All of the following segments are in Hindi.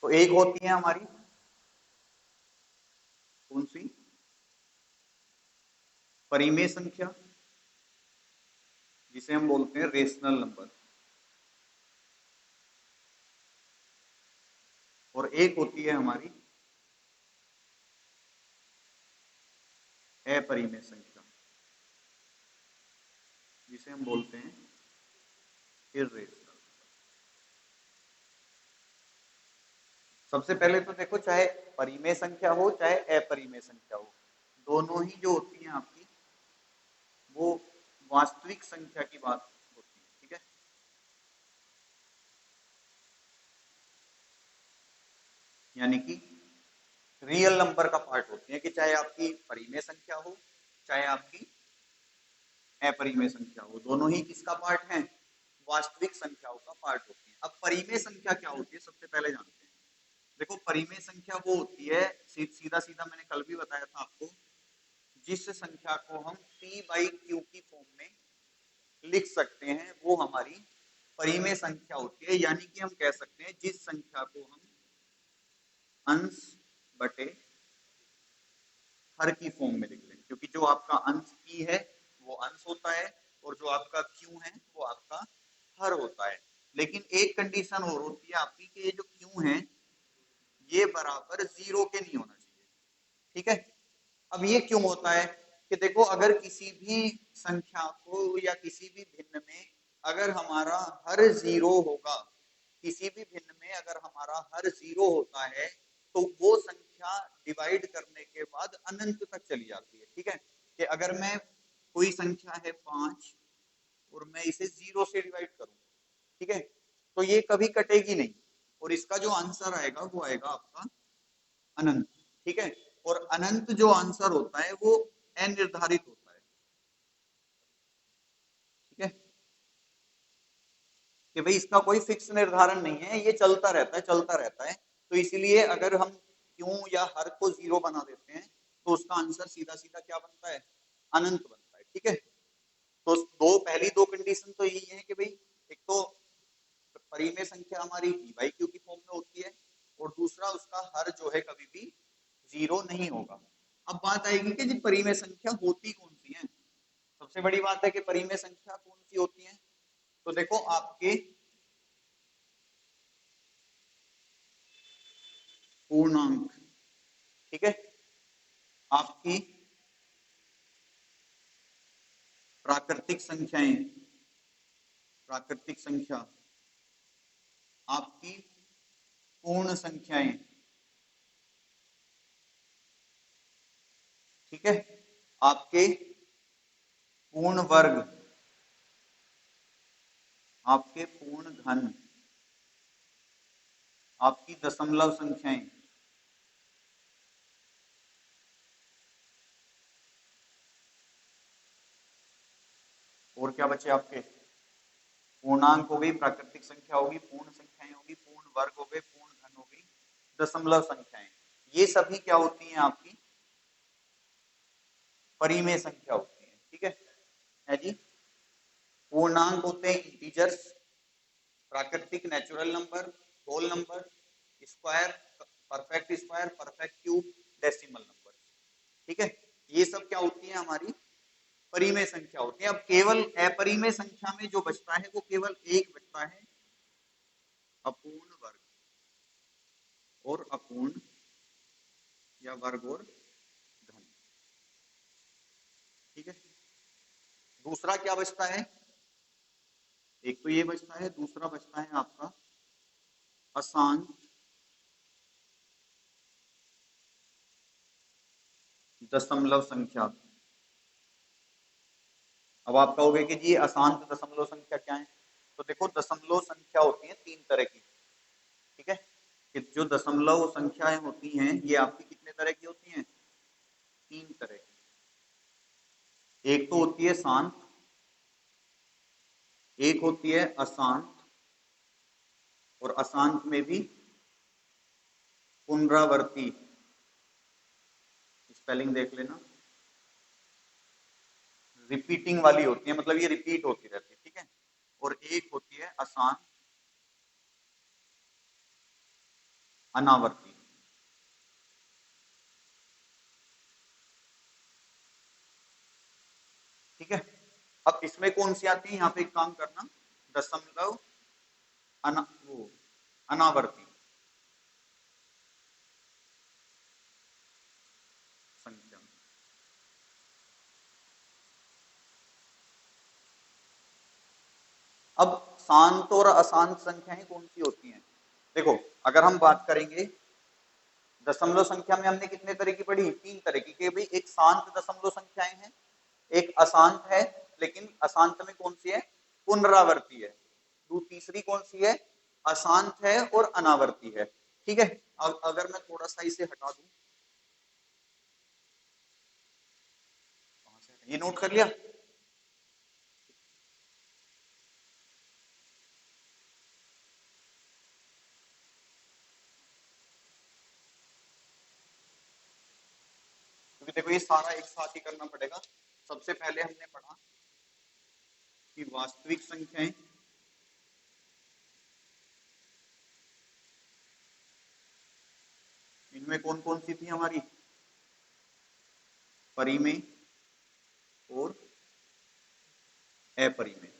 तो एक होती है हमारी कौन सी, परिमेय संख्या, जिसे हम बोलते हैं रेशनल नंबर, और एक होती है हमारी अपरिमेय संख्या, जिसे हम बोलते हैं इर्रेशनल। सबसे पहले तो देखो, चाहे परिमेय संख्या हो चाहे अपरिमेय संख्या हो, दोनों ही जो होती हैं आपकी वो वास्तविक संख्या की बात होती है, ठीक है। यानी कि रियल नंबर का पार्ट होती है, कि चाहे आपकी परिमेय संख्या हो चाहे आपकी अपरिमेय संख्या हो, दोनों ही किसका पार्ट है, वास्तविक संख्याओं का पार्ट होती है। अब परिमेय संख्या क्या होती है, सबसे पहले जानते हैं। देखो, परिमेय संख्या वो होती है, सीधा सीधा मैंने कल भी बताया था आपको, जिस संख्या को हम p बाई क्यू की फॉर्म में लिख सकते हैं वो हमारी परिमेय संख्या होती है। यानी कि हम कह सकते हैं जिस संख्या को हम अंश बटे हर की फॉर्म में लिख लें, क्योंकि जो आपका अंश p है वो अंश होता है और जो आपका q है वो आपका हर होता है। लेकिन एक कंडीशन और होती है आपकी कि ये जो q है ये बराबर 0 के नहीं होना चाहिए, ठीक है। अब ये क्यों होता है कि देखो, अगर किसी भी संख्या को या किसी भी भिन्न में अगर हमारा हर 0 होगा, किसी भी भिन्न में अगर हमारा हर 0 होता है तो वो संख्या डिवाइड करने के बाद अनंत तक चली जाती है, ठीक है। कि अगर मैं कोई संख्या है 5 और मैं इसे 0 से डिवाइड करूं, ठीक है, तो ये कभी कटेगी नहीं और इसका जो आंसर आएगा वो आएगा आपका अनंत, ठीक है। और अनंत जो आंसर होता है वो अनिर्धारित होता है, ठीक है, कि भाई इसका कोई फिक्स निर्धारण नहीं है, ये चलता रहता है चलता रहता है। तो इसलिए अगर हम क्यों या हर को 0 बना देते हैं तो उसका आंसर सीधा सीधा क्या बनता है, अनंत बनता है, ठीक है। तो पहली दो कंडीशन तो यही है कि भाई एक तो परिमेय संख्या हमारी p बाई क्यू की फॉर्म में होती है और दूसरा उसका हर जो है कभी भी 0 नहीं होगा। अब बात आएगी कि जी परिमेय संख्या होती कौन सी है। सबसे बड़ी बात है कि परिमेय संख्या कौन सी होती है, तो देखो आपके पूर्णांक, ठीक है, आपकी प्राकृतिक संख्याएं, प्राकृतिक संख्या, आपकी पूर्ण संख्याएं, ठीक है, आपके पूर्ण वर्ग, आपके पूर्ण घन, आपकी दशमलव संख्याएं, और क्या बचे आपके, पूर्णांक हो गई, प्राकृतिक संख्या होगी, पूर्ण संख्याएं होगी, पूर्ण वर्ग हो गए, पूर्ण घन हो गई, दशमलव संख्याएं, ये सभी क्या होती हैं आपकी परिमेय संख्या होती है, ठीक है जी। पूर्णांक होते हैं इंटीजर्स, प्राकृतिक natural number, whole number, square, perfect square, perfect cube, decimal number, ठीक है। ये सब क्या होती है हमारी परिमेय संख्या होती है। अब केवल अपरिमेय संख्या में जो बचता है वो केवल एक बचता है, अपूर्ण वर्ग और अपूर्ण या वर्ग और धन, ठीक है। दूसरा क्या बचता है, एक तो ये बचता है, दूसरा बचता है आपका अशांत दशमलव संख्या। अब आप कहोगे कि जी अशांत दशमलव संख्या क्या है, तो देखो दशमलव संख्या होती है तीन तरह की, ठीक है, कि जो दशमलव संख्याएं होती हैं ये आपकी कितने तरह की होती हैं, तीन तरह की। एक तो होती है शांत, एक होती है अशांत, और अशांत में भी पुनरावर्ती, स्पेलिंग देख लेना, रिपीटिंग वाली होती है, मतलब ये रिपीट होती रहती है, ठीक है। और एक होती है अशांत अनावर्ती। ठीक है, अब इसमें कौन सी आती है, यहाँ पे एक काम करना, दशमलव वो अनावर्ती संख्या। अब शांत और अशांत संख्याएं कौन सी होती हैं? देखो, अगर हम बात करेंगे दशमलव संख्या में हमने कितने तरह की पढ़ी? 3 तरह की, कि भाई एक शांत दशमलव संख्याएं हैं, एक अशांत है, लेकिन अशांत में कौन सी है? पुनरावर्ती है। तीसरी कौन सी है? अशांत है और अनावर्ती है। ठीक है, अब अगर मैं थोड़ा सा इसे हटा दूं, ये नोट कर लिया? क्योंकि देखो ये सारा एक साथ ही करना पड़ेगा। सबसे पहले हमने पढ़ा कि वास्तविक संख्याएं इनमें कौन कौन सी थी हमारी? परिमेय और अपरिमेय।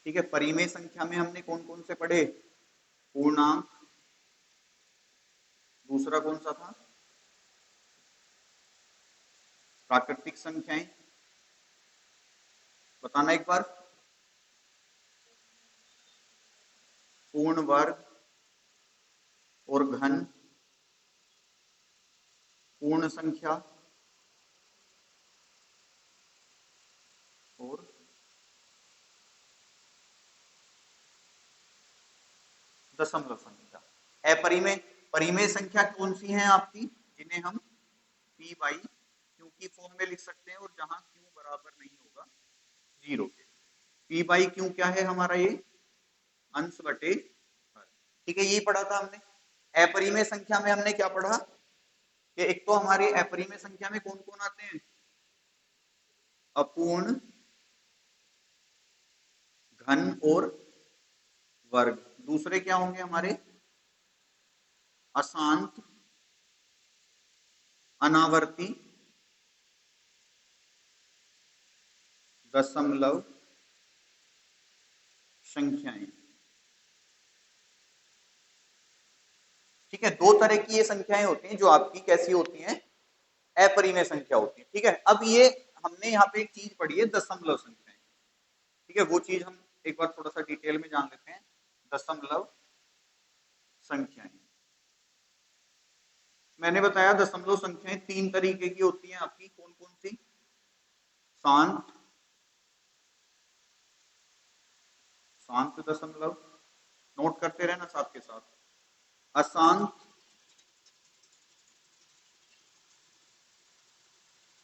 ठीक है, परिमेय संख्या में हमने कौन कौन से पढ़े? पूर्णांक, दूसरा कौन सा था? प्राकृतिक संख्याएं, बताना एक बार। पूर्ण वर्ग और घन, पूर्ण संख्या और दशमलव संख्या। अपरिमेय, परिमेय संख्या कौन सी है आपकी, जिन्हें हम p बाई क्यू की फॉर्म में लिख सकते हैं, और जहां q बराबर नहीं होगा 0 के। p बाई क्यू क्या है हमारा? ये अंश बटे हर। ठीक है, यही पढ़ा था हमने। अपरिमेय संख्या में हमने क्या पढ़ा कि एक तो हमारे अपरिमेय संख्या में कौन कौन आते हैं? अपूर्ण, घन और वर्ग। दूसरे क्या होंगे हमारे? अशांत, अनावर्ती, दशमलव संख्याएं। ठीक है, दो तरह की ये संख्याएं होती हैं जो आपकी कैसी होती हैं? अपरिमेय संख्या होती है। ठीक है, अब ये हमने यहाँ पे एक चीज पढ़ी है, दशमलव संख्याएं। ठीक है, वो चीज हम एक बार थोड़ा सा डिटेल में जान लेते हैं। दशमलव संख्याएं, मैंने बताया दशमलव संख्याएं 3 तरीके की होती हैं आपकी। कौन कौन सी? शांत, शांत दशमलव, नोट करते रहना साथ के साथ। अशांत,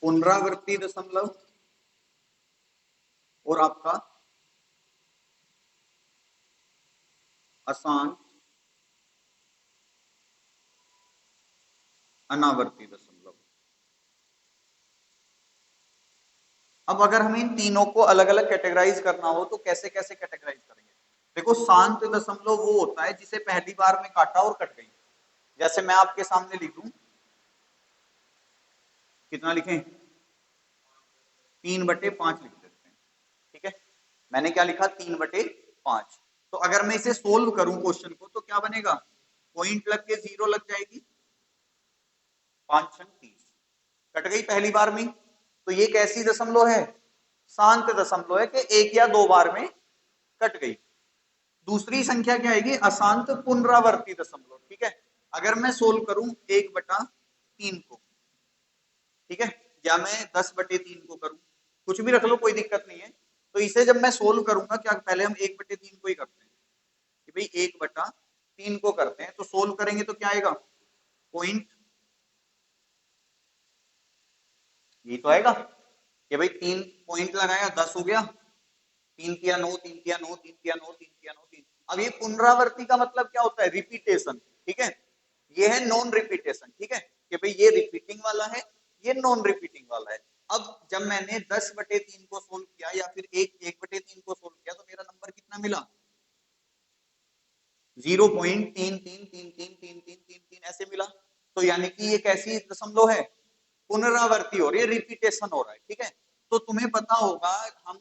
पुनरावर्ती दशमलव, और आपका अशांत, अनावर्ती दशमलव। अब अगर हमें इन तीनों को अलग अलग कैटेगराइज करना हो तो कैसे कैसे कैटेगराइज करेंगे? देखो, शांत दशमलव वो होता है जिसे पहली बार में काटा और कट गई। जैसे मैं आपके सामने लिखूं, कितना लिखें? 3/5 लिख देते हैं। ठीक है, मैंने क्या लिखा? 3/5। तो अगर मैं इसे सोल्व करूं क्वेश्चन को, तो क्या बनेगा? पॉइंट लग के 0 लग जाएगी, 5 30, कट गई पहली बार में। तो ये कैसी दशमलव है? शांत दशमलव है, कि एक या दो बार में कट गई। दूसरी संख्या क्या आएगी? अशांत पुनरावर्ती दशमलव। ठीक है, अगर मैं सोल्व करूं 1/3 को, ठीक है, या मैं 10/3 को करूं, कुछ भी रख लो, कोई दिक्कत नहीं है। तो इसे जब मैं सोल्व करूंगा, क्या पहले हम 1/3 को ही करते हैं कि भाई 1/3 को करते हैं, तो सोल्व करेंगे तो क्या आएगा? पॉइंट, ये तो आएगा कि भाई 3 पॉइंट लगाया, 10 हो गया। 3 तिया 9, 3 तिया 9, 3 तिया 9, 3 तिया 9, 3। अब ये पुनरावर्ती का मतलब क्या होता है? रिपीटेशन। ठीक है, ये है नॉन रिपीटेशन। ठीक है, कि भाई ये रिपीटिंग वाला है, ये नॉन रिपीटिंग वाला है। अब जब मैंने 10/3 को सोल्व किया, या फिर 1/3 को सोल्व किया, तो मेरा नंबर कितना मिला? 0.3333 ऐसे मिला। तो यानी कि ये कैसी दशमलव है, पुनरावृत्ति हो रही है, रिपीटेशन हो रहा है, ठीक है। तो तुम्हें पता होगा हम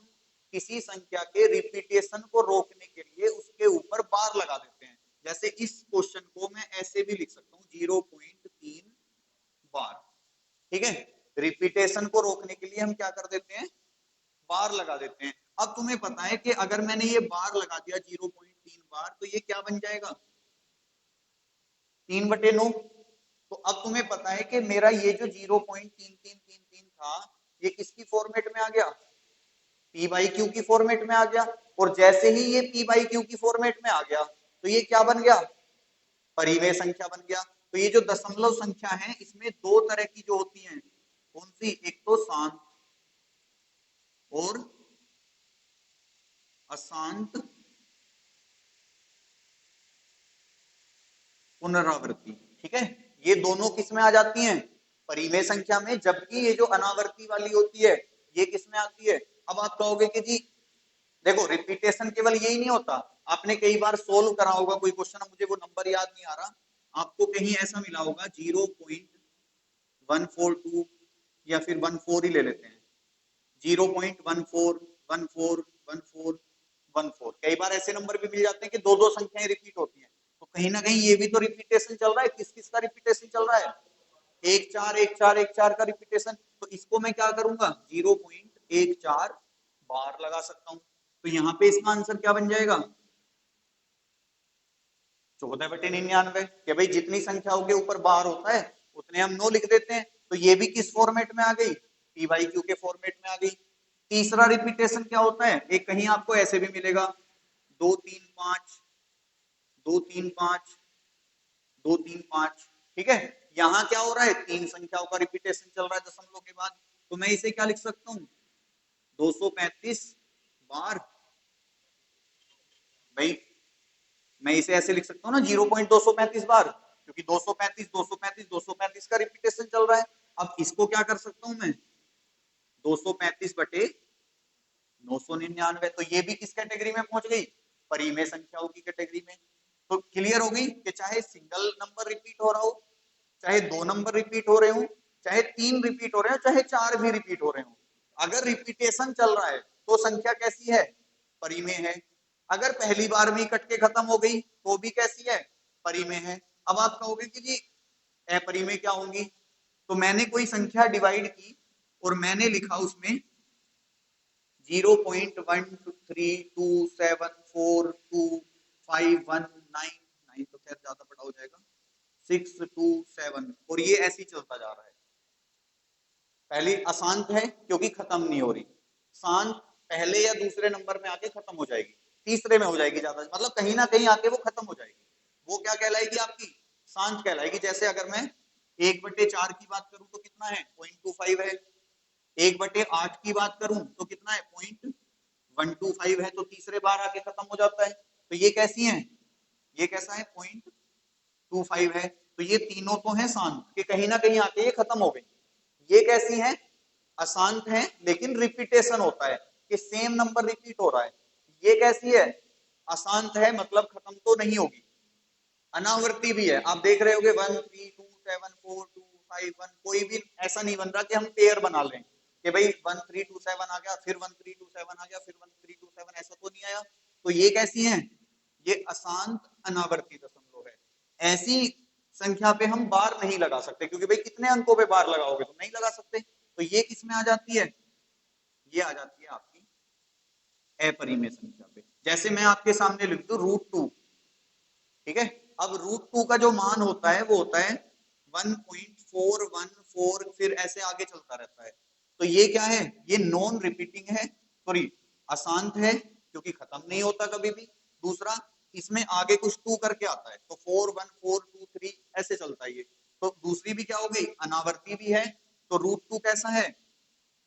किसी संख्या के रिपीटेशन को रोकने के लिए उसके ऊपर बार लगा देते हैं। जैसे इस क्वेश्चन को मैं ऐसे भी लिख सकता हूँ 0.3 बार, ठीक है। रिपीटेशन को रोकने के लिए हम क्या कर देते हैं, बार लगा देते हैं। अब तुम्हें पता है कि अगर मैंने ये बार लगा दिया 0.3 बार तो ये क्या बन जाएगा, 3/9। तो अब तुम्हें पता है कि मेरा ये जो 0.3333 था ये किसकी फॉर्मेट में आ गया, पी बाई क्यू की फॉर्मेट में आ गया। और जैसे ही ये पी बाई क्यू की फॉर्मेट में आ गया तो ये क्या बन गया, परिमेय संख्या बन गया। तो ये जो दशमलव संख्या है इसमें दो तरह की जो होती हैं, कौन सी, एक तो शांत और अशांत पुनरावृत्ति, ठीक है। ये दोनों किस में आ जाती हैं, परिमेय संख्या में, जबकि ये जो अनावर्ती वाली होती है ये किस में आती है। अब आप कहोगे कि जी देखो रिपीटेशन केवल यही नहीं होता, आपने कई बार सोल्व करा होगा कोई क्वेश्चन, मुझे वो नंबर याद नहीं आ रहा, आपको कहीं ऐसा मिला होगा 0.142 या फिर 14 ही ले लेते हैं, 0.14141414, कई बार ऐसे नंबर भी मिल जाते हैं कि दो दो संख्याएं रिपीट होती हैं। तो कहीं ना कहीं ये भी तो रिपीटेशन चल रहा है, किस किस का रिपीटेशन चल रहा है, 1 4 1 4 1 4 का रिपीटेशन। तो इसको मैं क्या करूंगा, 0.14 बार लगा सकता हूं। तो यहाँ पे इसका आंसर क्या बन जाएगा, 14/99, कि भाई जितनी संख्याओं के ऊपर बार होता है उतने हम 9 लिख देते हैं। तो ये भी किस फॉर्मेट में आ गई, पी बाई क्यू के फॉर्मेट में आ गई। तीसरा रिपीटेशन क्या होता है, एक कहीं आपको ऐसे भी मिलेगा 2 3 5 2 3 5 2 3 5, ठीक है। यहाँ क्या हो रहा है, तीन संख्याओं का रिपीटेशन चल रहा है दशमलव के बाद। तो मैं इसे क्या लिख सकता हूँ, 235 बार। भाई मैं इसे ऐसे लिख सकता हूँ ना 0.235 बार, क्योंकि 235 235 235 का रिपीटेशन चल रहा है। अब इसको क्या कर सकता हूं मैं, 235/999, तो ये भी किस कैटेगरी में पहुंच गई, परिमेय संख्याओं की कैटेगरी में। तो क्लियर हो गई कि चाहे सिंगल नंबर रिपीट हो रहा हो, चाहे दो नंबर रिपीट हो रहे हो, चाहे तीन रिपीट हो रहे हो, चाहे चार भी रिपीट हो रहे हो, अगर रिपीटेशन चल रहा है तो संख्या कैसी है, परिमेय है। अगर पहली बार में कट के खत्म हो गई तो भी कैसी है, परिमेय है। अब आप कहोगे कि जी अपरिमेय क्या होंगी, तो मैंने कोई संख्या डिवाइड की और मैंने लिखा उसमें 0.12327425199, तो खैर ज्यादा बड़ा हो जाएगा, 627, और ये ऐसे ही चलता जा रहा है। पहली अशांत है क्योंकि खत्म नहीं हो रही, शांत पहले या दूसरे नंबर में आके खत्म हो जाएगी, तीसरे में हो जाएगी ज्यादा, मतलब कहीं ना कहीं आके वो खत्म हो जाएगी, वो क्या कहलाएगी आपकी, शांत कहलाएगी। जैसे अगर मैं 1/4 की बात करूं तो कितना है, 0.25 है। 1/8 की बात करूं तो कितना है, 0.125 है, तो तीसरे बार आके खत्म हो जाता है। तो ये कैसी है, ये कैसा है, 0.25 है। तो ये तीनों तो है शांत कि कहीं ना कहीं आके ये खत्म हो गई। ये कैसी है, अशांत है लेकिन रिपीटेशन होता है कि सेम नंबर रिपीट हो रहा है। ये कैसी है, अशांत है मतलब खत्म तो नहीं होगी, अनावर्ती भी है। आप देख रहे होगे 1 3 2 7 4 2 5 1, कोई भी ऐसा नहीं बन रहा कि हम पेयर बना लें कि भाई 1 3 2 7 आ गया, फिर 1 3 2 7 आ गया, फिर 1 3 2 7, ऐसा तो नहीं आया। तो ये कैसी है, ये अशांत अनावर्ती दशमलव है। ऐसी संख्या पे हम बार नहीं लगा सकते, क्योंकि भाई कितने अंकों पे बार लगाओगे, तो नहीं लगा सकते। तो ये किस में आ जाती है, ये आ जाती है आपकी अपरिमेय संख्या पे। जैसे मैं आपके सामने लिख दूं √2, ठीक है। अब √2 का जो मान होता है वो होता है 1.414, फिर ऐसे आगे चलता रहता है। तो ये क्या है, ये नॉन रिपीटिंग है, सॉरी अशांत है क्योंकि खत्म नहीं होता कभी भी। दूसरा इसमें आगे कुछ 2 करके आता है, तो 4 1 4 2 3 ऐसे चलता है ये। तो दूसरी भी क्या हो गई, अनावर्ती भी है। तो √2 कैसा है,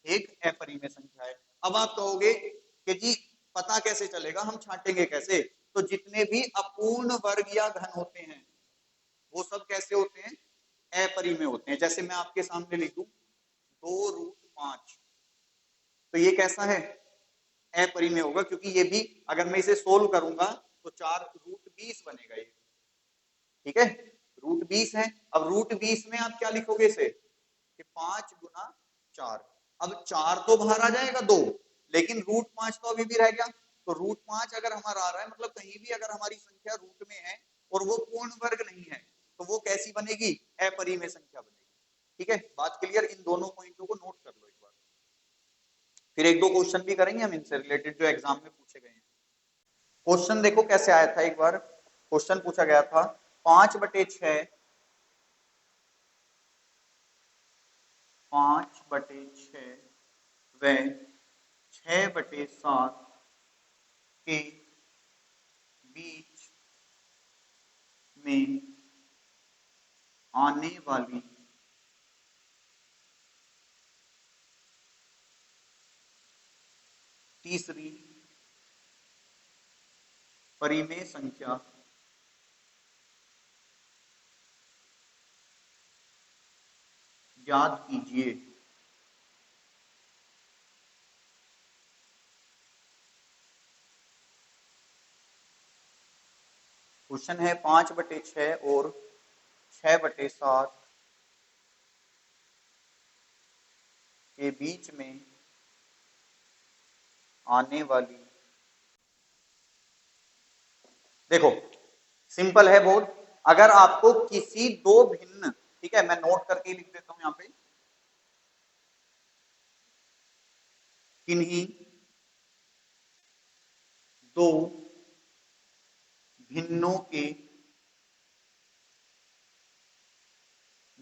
एक अपरिमेय संख्या है। अब आप कहोगे कि जी पता कैसे चलेगा, हम छांटेंगे कैसे, तो जितने भी अपूर्ण वर्ग या घन होते हैं वो सब कैसे होते हैं, अपरिमेय होते हैं। जैसे मैं आपके सामने लिख दूं 2√5, तो ये कैसा है, अपरिमेय होगा, क्योंकि ये भी अगर मैं इसे सोल्व करूंगा तो 4√20 बनेगा ये, ठीक है। रूट 20 है। अब रूट 20 में आप क्या लिखोगे इसे कि 5 गुना 4। अब 4 तो बाहर आ जाएगा 2, लेकिन रूट 5 तो अभी भी रह गया। तो रूट 5 अगर हमारा आ रहा है मतलब कहीं भी अगर हमारी संख्या रूट में है और वो पूर्ण वर्ग नहीं है तो वो कैसी बनेगी, अपरिमेय संख्या बनेगी। ठीक है, बात क्लियर। इन दोनों पॉइंटों को नोट कर लो एक बार। फिर एक दो क्वेश्चन भी करेंगे हम इनसे रिलेटेड जो एग्जाम में पूछे गए हैं। क्वेश्चन देखो कैसे आया था, एक बार क्वेश्चन पूछा गया था 5/6 व 6/7 के बीच में आने वाली तीसरी परिमेय संख्या ज्ञात कीजिए। क्वेश्चन है 5/6 और 6/7 के बीच में आने वाली, देखो सिंपल है बहुत। अगर आपको किसी दो भिन्न, ठीक है मैं नोट करके लिख देता हूं यहां पे, किन्हीं दो भिन्नों के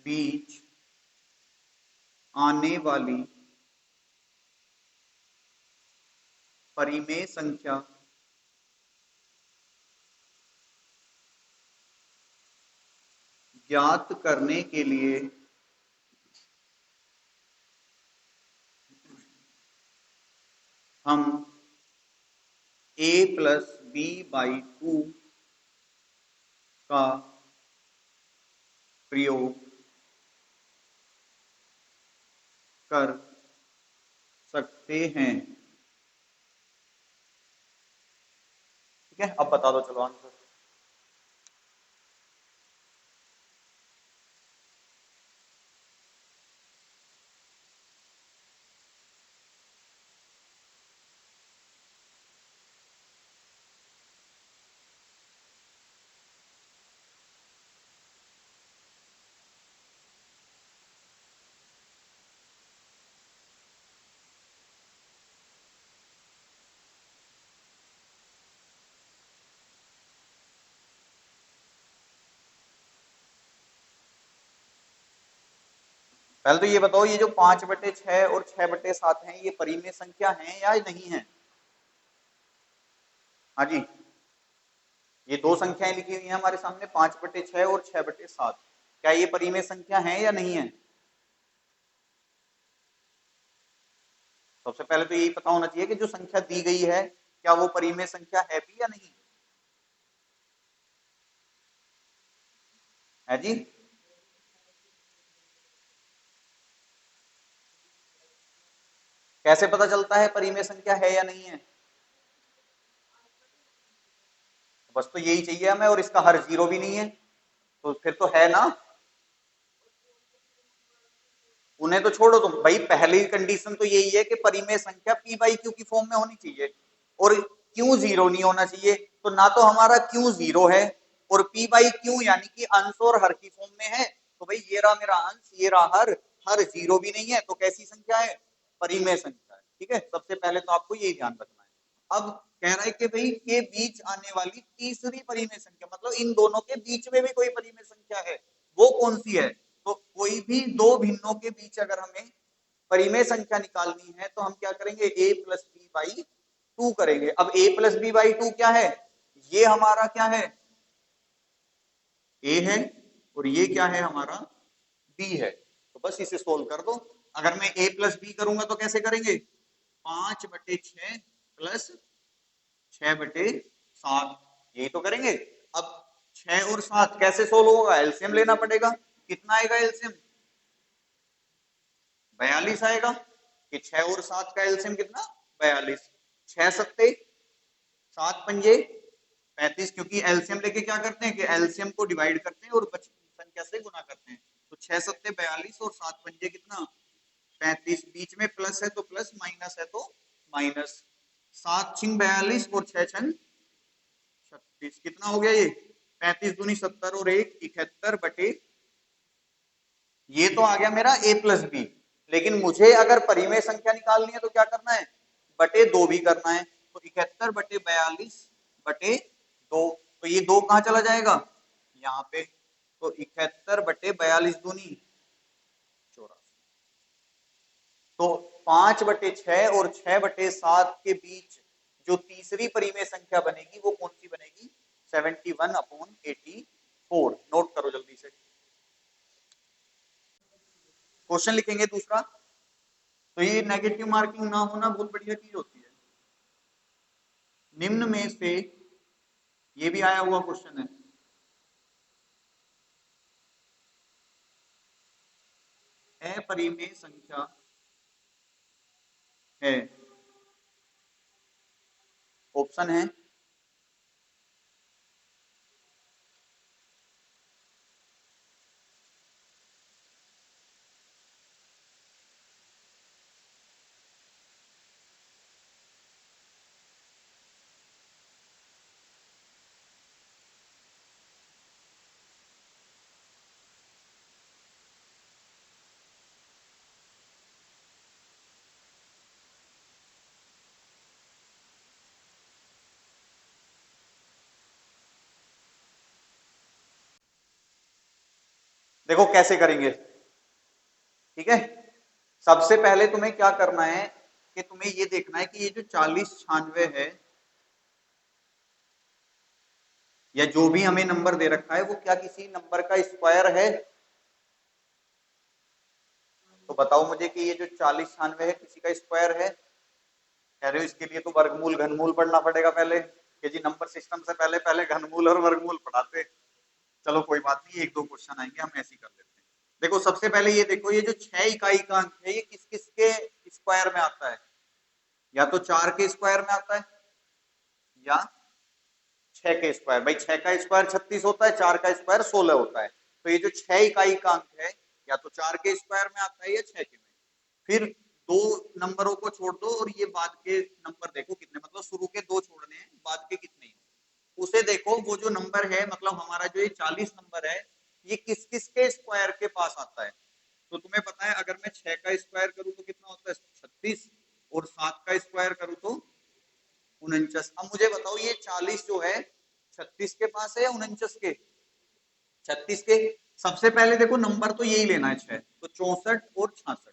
बीच आने वाली परिमेय संख्या ज्ञात करने के लिए हम a + b/2 का प्रयोग कर सकते हैं। ठीक है, अब बता दो चलो आंसर। पहले तो ये बताओ, ये जो 5/6 और 6/7 है ये परिमेय संख्या है या नहीं है? हाँ जी, ये दो संख्याएं लिखी हुई हैं हमारे सामने 5/6 और 6/7, क्या ये परिमेय संख्या है या नहीं है? सबसे पहले तो यही पता होना चाहिए कि जो संख्या दी गई है क्या वो परिमेय संख्या है भी या नहीं है जी। कैसे पता चलता है परिमेय संख्या है या नहीं है? बस तो यही चाहिए हमें, और इसका हर 0 भी नहीं है तो फिर तो है ना। उन्हें तो छोड़ो तुम भाई, पहली कंडीशन तो यही है कि परिमेय संख्या p/q की फॉर्म में होनी चाहिए और q 0 नहीं होना चाहिए। तो ना तो हमारा q 0 है और p/q यानी कि अंश और हर की फॉर्म में है। तो भाई ये रहा मेरा अंश, ये रहा हर 0 भी नहीं है, तो कैसी संख्या है? परिमेय संख्या है। ठीक है, सबसे पहले तो आपको यही ध्यान रखना है। अब कह रहा है कि भाई के बीच आने वाली तीसरी परिमेय संख्या, मतलब इन दोनों के बीच में भी कोई परिमेय संख्या है, वो कौन सी है? तो कोई भी दो भिन्नों के बीच अगर हमें परिमेय संख्या निकालनी है तो हम क्या करेंगे, a + b/2 करेंगे। अब a + b/2 क्या है? ये हमारा क्या है? a है और ये क्या है हमारा? b है। तो बस इसे सोल्व कर दो। अगर मैं a + b करूंगा तो कैसे करेंगे? 5/6 + 6/7, यही तो करेंगे। अब 6 और 7 कैसे सोल्व होगा? एलसीएम लेना पड़ेगा। कितना आएगा एलसीएम? 42 आएगा। कि 6 और 7 का एलसीएम कितना? 42। 6 सत्ते 7 पंजे 35, क्योंकि एलसीएम लेके क्या करते हैं कि एलसीएम को डिवाइड करते हैं और संख्या से गुना करते हैं। तो 6 सत्ते 42 और 7 पंजे कितना 35, बीच में प्लस है तो प्लस, माइनस है तो माइनस। 7 छिंग 42 और 6 छंग 36, कितना हो गया ये 35 दूनी 70 और 1 71 बटे, ये तो आ गया मेरा a प्लस बी। लेकिन मुझे अगर परिमेय संख्या निकालनी है तो क्या करना है, बटे 2 भी करना है। तो 71 बटे 42 बटे 2, तो ये 2 कहां चला जाएगा, यहाँ पे। तो 71 बटे 42 दूनी 84। तो 5 बटे 6 और 6 बटे 7 के बीच जो तीसरी परिमेय संख्या बनेगी वो कौन सी बनेगी, 71/84। नोट करो जल्दी से। क्वेश्चन लिखेंगे दूसरा। तो ये नेगेटिव मार्किंग ना होना बहुत बढ़िया चीज होती है। निम्न में से, ये भी आया हुआ क्वेश्चन है, अपरिमेय संख्या है, ऑप्शन है देखो कैसे करेंगे, ठीक है। सबसे पहले तुम्हें क्या करना है कि तुम्हें ये देखना है कि ये जो 40 96 है, या जो भी हमें नंबर दे रखा है, वो क्या किसी नंबर का स्क्वायर है। तो बताओ मुझे कि ये जो 40 96 है किसी का स्क्वायर है। कह रहे हो इसके लिए तो वर्गमूल घनमूल पढ़ना पड़ेगा पहले, कि जी नंबर सिस्टम से पहले पहले घनमूल और वर्गमूल पढ़ाते। चलो कोई बात नहीं, एक दो क्वेश्चन आएंगे, हम ऐसे ही कर लेते हैं। देखो सबसे पहले ये देखो, ये जो 6 इकाई का अंक है, ये किस किस के स्क्वायर में आता है, या तो 4 के स्क्वायर में आता है या 6 के स्क्वायर। भाई 6 का स्क्वायर 36 होता है, 4 का स्क्वायर 16 होता है। तो ये जो 6 इकाई का अंक है, या तो 4 के स्क्वायर में आता है या 6 के में। फिर दो नंबरों को छोड़ दो और ये बाद के नंबर देखो कितने, मतलब शुरू के दो छोड़ने हैं, बाद के कितने हैं उसे देखो। वो जो नंबर है, मतलब हमारा जो ये 40 नंबर है, ये किस किस के स्क्वायर के पास आता है। तो तुम्हें पता है अगर मैं 6 का स्क्वायर करूं तो कितना होता है 36, और 7 का स्क्वायर करूं तो 49। अब मुझे बताओ ये 40 जो है 36 के पास है या 49 के, 36 के। सबसे पहले देखो नंबर तो यही लेना है 6, तो 64 और 66,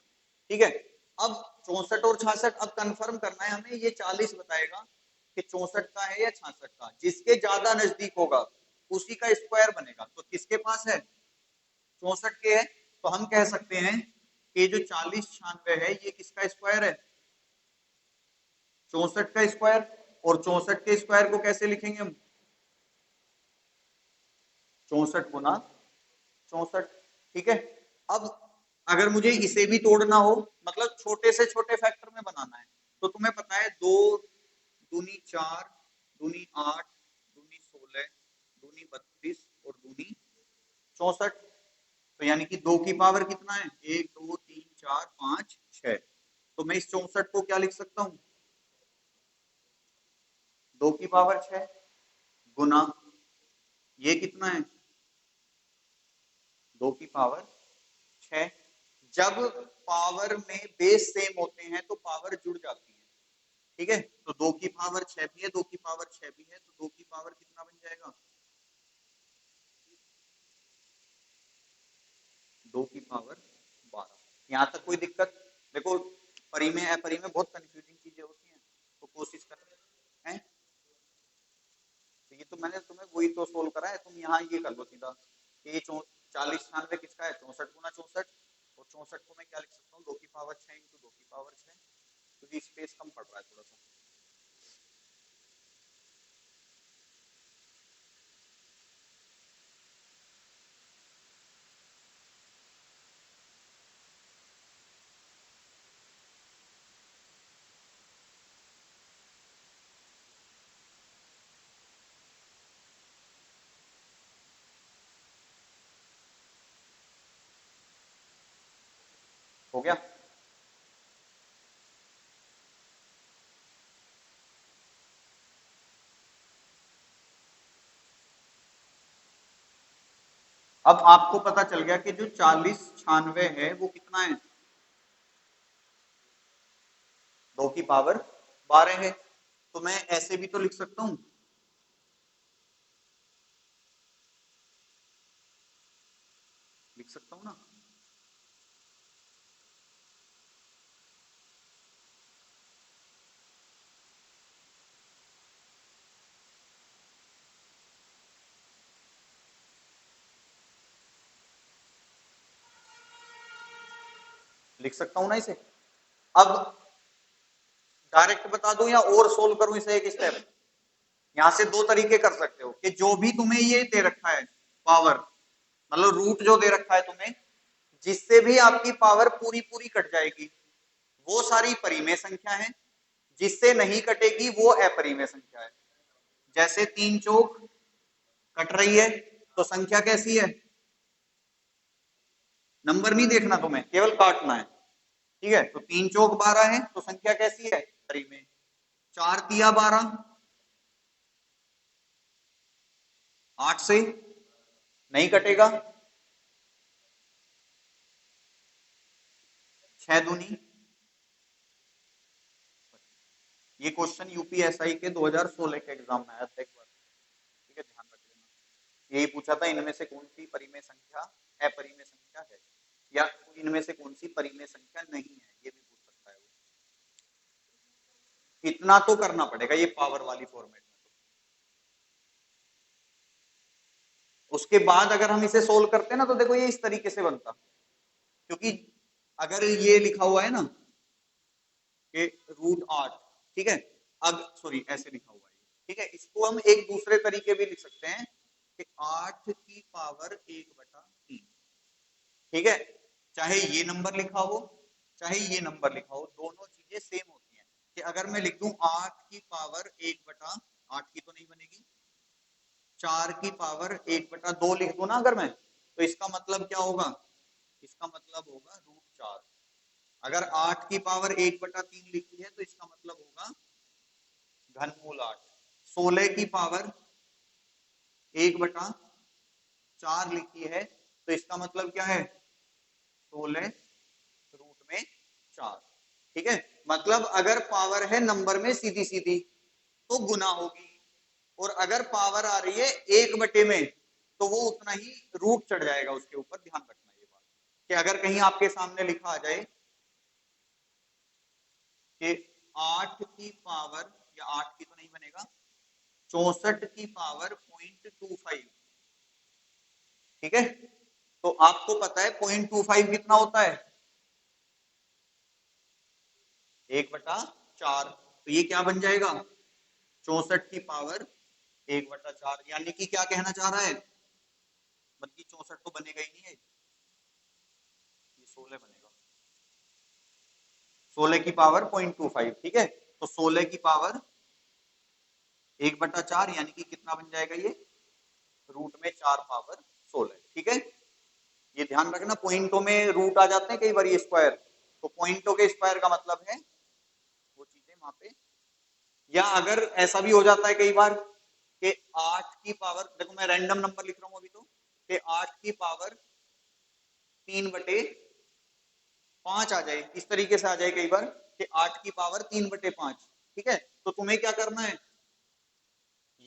ठीक है। अब 64 और 66 अब कंफर्म करना है हमें, ये 40 बताएगा कि 64 का है या 66 का। जिसके ज्यादा नजदीक होगा उसी का स्क्वायर बनेगा। तो किसके पास है, 64 के है। तो हम कह सकते हैं कि जो 40 96 है ये किसका स्क्वायर है, 64 का स्क्वायर। और 64 के स्क्वायर को कैसे लिखेंगे हम, 64 गुना 64, ठीक है। अब अगर मुझे इसे भी तोड़ना हो, मतलब छोटे से छोटे फैक्टर में बनाना है, तो तुम्हें पता है 2 दूनी 4 दूनी 8 दूनी 16 दूनी 32 और दूनी 64। तो यानी कि 2 की पावर कितना है, 1 2 3 4 5 6। तो मैं इस 64 को क्या लिख सकता हूँ, 2 की पावर 6 गुना, ये कितना है 2 की पावर 6। जब पावर में बेस सेम होते हैं तो पावर जुड़ जाती है, ठीक है। तो 2 की पावर 6 भी है, 2 की पावर 6 भी है, तो 2 की पावर कितना बन जाएगा, 2 की पावर 12। यहाँ तक कोई दिक्कत, देखो परिमेय अपरिमेय बहुत कंफ्यूजिंग चीजें होती हैं, तो कोशिश कर हैं। तो ये तो मैंने तुम्हें वही तो सोल्व करा है, तुम यहाँ ये कर लो सीधा कि ये 40 96 किसका है, 64 गुना 64। और 64 को मैं क्या लिख सकता हूँ, 2 की पावर 6 इंटू 2 की पावर 6, क्योंकि स्पेस कम पड़ रहा है थोड़ा सा। हो गया। अब आपको पता चल गया कि जो 40 96 है वो कितना है, 2 की पावर 12 है। तो मैं ऐसे भी तो लिख सकता हूं, लिख सकता हूं ना। लिख सकता हूं ना इसे। अब डायरेक्ट बता दूं या और सोल्व करूं इसे एक स्टेप। यहां से दो तरीके कर सकते हो कि जो भी तुम्हें ये दे रखा है पावर, मतलब रूट जो दे रखा है तुम्हें, जिससे भी आपकी पावर पूरी पूरी कट जाएगी वो सारी परिमेय संख्या है, जिससे नहीं कटेगी वो अपरिमेय संख्या है। जैसे 3 चौक कट रही है तो संख्या कैसी है, नंबर नहीं देखना तुम्हें, केवल काटना है। ठीक है, तो 3 चौक 12 है तो संख्या कैसी है, परिमेय। 4 तिया 12, 8 से नहीं कटेगा, 6 दूनी। ये क्वेश्चन यूपीएसआई के 2016 के एग्जाम में आया था एक बार। ठीक है, ध्यान रख लेना। यही पूछा था इनमें से कौन सी परिमेय संख्या अपरिमेय संख्या है, या इनमें से कौन सी परिमेय संख्या नहीं है, ये भी पूछ सकता है वो। इतना तो करना पड़ेगा ये पावर वाली फॉर्मेट में। उसके बाद अगर हम इसे सोल्व करते हैं ना तो देखो ये इस तरीके से बनता, क्योंकि अगर ये लिखा हुआ है ना कि √8, ठीक है, अब सॉरी ऐसे लिखा हुआ है, ठीक है, इसको हम एक दूसरे तरीके भी लिख सकते हैं कि 8 की पावर 1/3। ठीक है, चाहे ये नंबर लिखा हो चाहे ये नंबर लिखा हो, दोनों चीजें सेम होती हैं। कि अगर मैं लिख दूं 8 की पावर 1/8 की तो नहीं बनेगी, 4 की पावर 1/2 लिख दूं ना अगर मैं, तो इसका मतलब क्या होगा, इसका मतलब होगा √4। अगर 8 की पावर 1/3 लिखी है तो इसका मतलब होगा घनमूल 8। 16 की पावर 1/4 लिखी है तो इसका मतलब क्या है, 16√4। ठीक है, मतलब अगर पावर है नंबर में सीधी सीधी तो गुना होगी, और अगर पावर आ रही है 1/, में तो वो उतना ही रूट चढ़ जाएगा उसके ऊपर। ध्यान रखना ये बात कि अगर कहीं आपके सामने लिखा आ जाए कि 8 की पावर, या 8 की तो नहीं बनेगा, 64 की पावर 0.25। ठीक है, तो आपको पता है 0.25 कितना होता है, 1/4। तो ये क्या बन जाएगा, 64 की पावर 1/4। यानी कि क्या कहना चाह रहा है, बल्कि 64 तो बनेगा ही नहीं है, ये 16 बनेगा। 16 की पावर 0.25, ठीक है, तो 16 की पावर 1/4 यानी कि कितना बन जाएगा ये, रूट में 4 पावर 16। ठीक है, ये ध्यान रखना, पॉइंटों में रूट आ जाते हैं कई बार ये स्क्वायर, तो पॉइंटों के स्क्वायर का मतलब है वो चीजें वहां पे। या अगर ऐसा भी हो जाता है कई बार कि 8 की पावर, देखो मैं रैंडम नंबर लिख रहा हूं अभी तो, कि 8 की पावर 3/5 आ जाए, इस तरीके से आ जाए कई बार कि 8 की पावर 3/5। ठीक है, तो तुम्हें क्या करना है,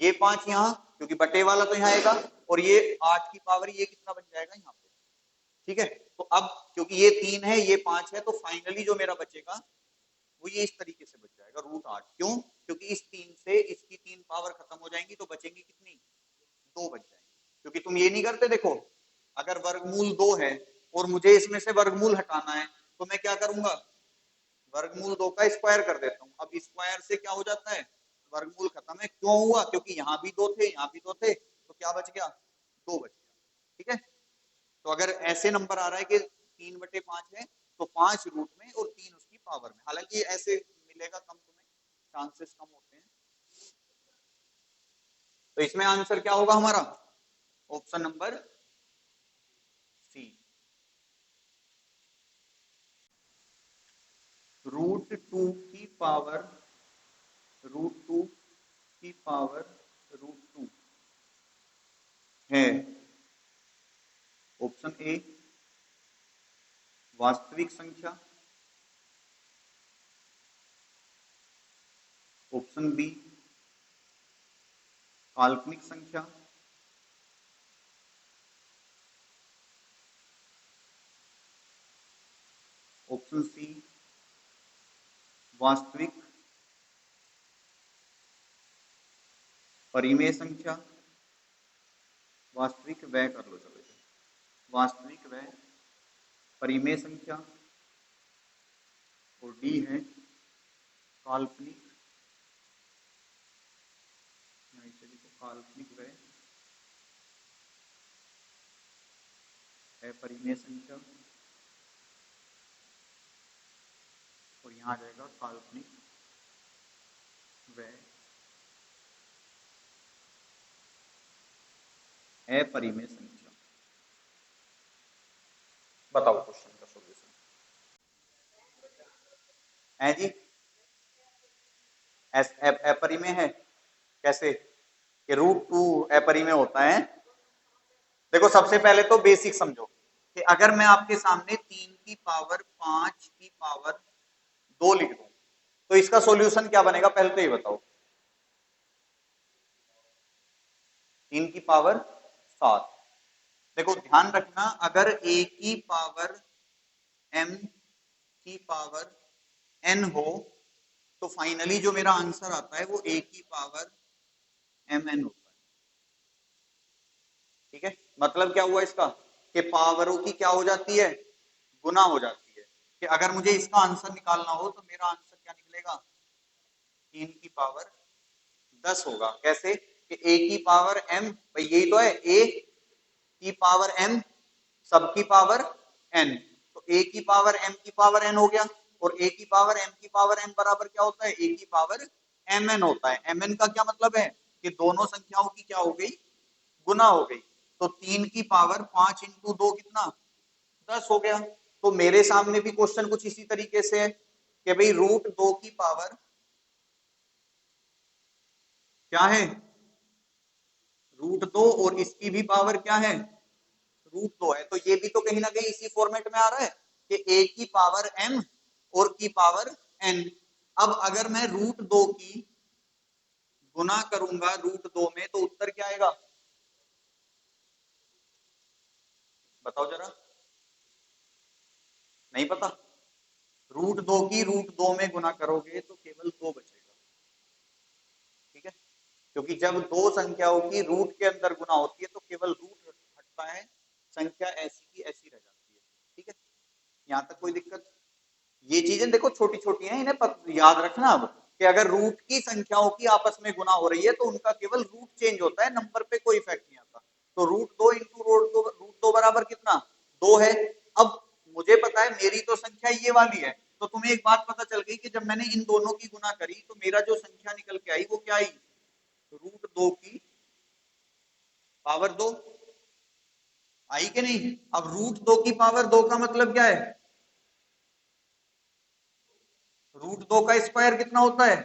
ये 5 यहाँ, क्योंकि बटे वाला तो यहाँ आएगा, और ये 8 की पावर ये कितना बन जाएगा यहाँ पे। ठीक है, तो अब क्योंकि ये 3 है ये 5 है, तो फाइनली जो मेरा बचेगा वो ये इस तरीके से बच जाएगा √8। क्यों, क्योंकि इस 3 से इसकी 3 पावर खत्म हो जाएंगी तो बचेंगी कितनी, 2 बच जाएंगी। क्योंकि तुम ये नहीं करते, देखो अगर वर्गमूल 2 है और मुझे इसमें से वर्गमूल हटाना है तो मैं क्या करूंगा, वर्गमूल 2 का स्क्वायर कर देता हूँ। अब स्क्वायर से क्या हो जाता है, वर्गमूल खत्म है। क्यों हुआ, क्योंकि यहाँ भी 2 थे यहाँ भी 2 थे, तो क्या बच गया, 2 बच गया। ठीक है, तो अगर ऐसे नंबर आ रहा है कि 3/5 है तो 5 रूट में और 3 उसकी पावर में, हालांकि ऐसे मिलेगा कम, तुम्हें चांसेस कम होते हैं। तो इसमें आंसर क्या होगा हमारा, option number C. Root two की पावर रूट टू की पावर रूट टू है। ऑप्शन ए वास्तविक संख्या, ऑप्शन बी काल्पनिक संख्या, ऑप्शन सी वास्तविक परिमेय संख्या। वास्तविक व कर लो, चलो वास्तविक व परिमेय संख्या, और डी है काल्पनिक, काल्पनिक व अपरिमेय संख्या, और यहाँ आ जाएगा काल्पनिक व अपरिमेय संख्या। बताओ क्वेश्चन का सॉल्यूशन है जी। अपरिमेय है कैसे कि रूट टू अपरिमेय होता है? देखो सबसे पहले तो बेसिक समझो कि अगर मैं आपके सामने 3 की पावर 5 की पावर 2 लिख दूं तो इसका सॉल्यूशन क्या बनेगा, पहले तो ये बताओ। 3 की पावर 7। देखो ध्यान रखना, अगर a की पावर m की पावर n हो तो फाइनली जो मेरा आंसर आता है वो a की पावर mn होता है। ठीक है, मतलब क्या हुआ इसका कि पावरों की क्या हो जाती है, गुना हो जाती है। कि अगर मुझे इसका आंसर निकालना हो तो मेरा आंसर क्या निकलेगा, 3 की पावर 10 होगा। कैसे कि a की पावर m, भाई यही तो है, a की पावर m सब की पावर n, तो a की पावर m की पावर n हो गया, और a की पावर m की पावर n बराबर क्या होता है, a की पावर mn होता है। mn का क्या मतलब है कि दोनों संख्याओं की क्या हो गई, गुना हो गई। तो 3 की पावर 5 इंटू 2 कितना, 10 हो गया। तो मेरे सामने भी क्वेश्चन कुछ इसी तरीके से है कि भाई रूट 2 की पावर क्या है, रूट 2, और इसकी भी पावर क्या है, रूट 2 है। तो ये भी तो कहीं ना कहीं इसी फॉर्मेट में आ रहा है कि a की पावर m और की पावर n। अब अगर मैं रूट 2 की गुना करूंगा रूट 2 में तो उत्तर क्या आएगा, बताओ जरा, नहीं पता? रूट 2 की रूट 2 में गुना करोगे तो केवल 2 बचेगा। ठीक है, क्योंकि जब दो संख्याओं की रूट के अंदर गुना होती है तो केवल रूट हटता है, संख्या ऐसी की ऐसी रह जाती है। ठीक है, यहां तक कोई दिक्कत? ये चीजें देखो छोटी छोटी हैं, इन्हें याद रखना। अब कि अगर रूट की संख्याओं की आपस में गुना हो रही है तो उनका केवल रूट चेंज होता है, नंबर पे कोई इफेक्ट नहीं आता। तो रूट 2 इंटू रूट 2 बराबर कितना, 2 है। अब मुझे पता है मेरी तो संख्या ये वाली है, तो तुम्हें एक बात पता चल गई कि जब मैंने इन दोनों की गुना करी तो मेरा जो संख्या निकल के आई वो क्या आई, रूट 2 की पावर 2 आई कि नहीं। अब रूट 2 की पावर 2 का मतलब क्या है, रूट 2 का स्क्वायर कितना होता है,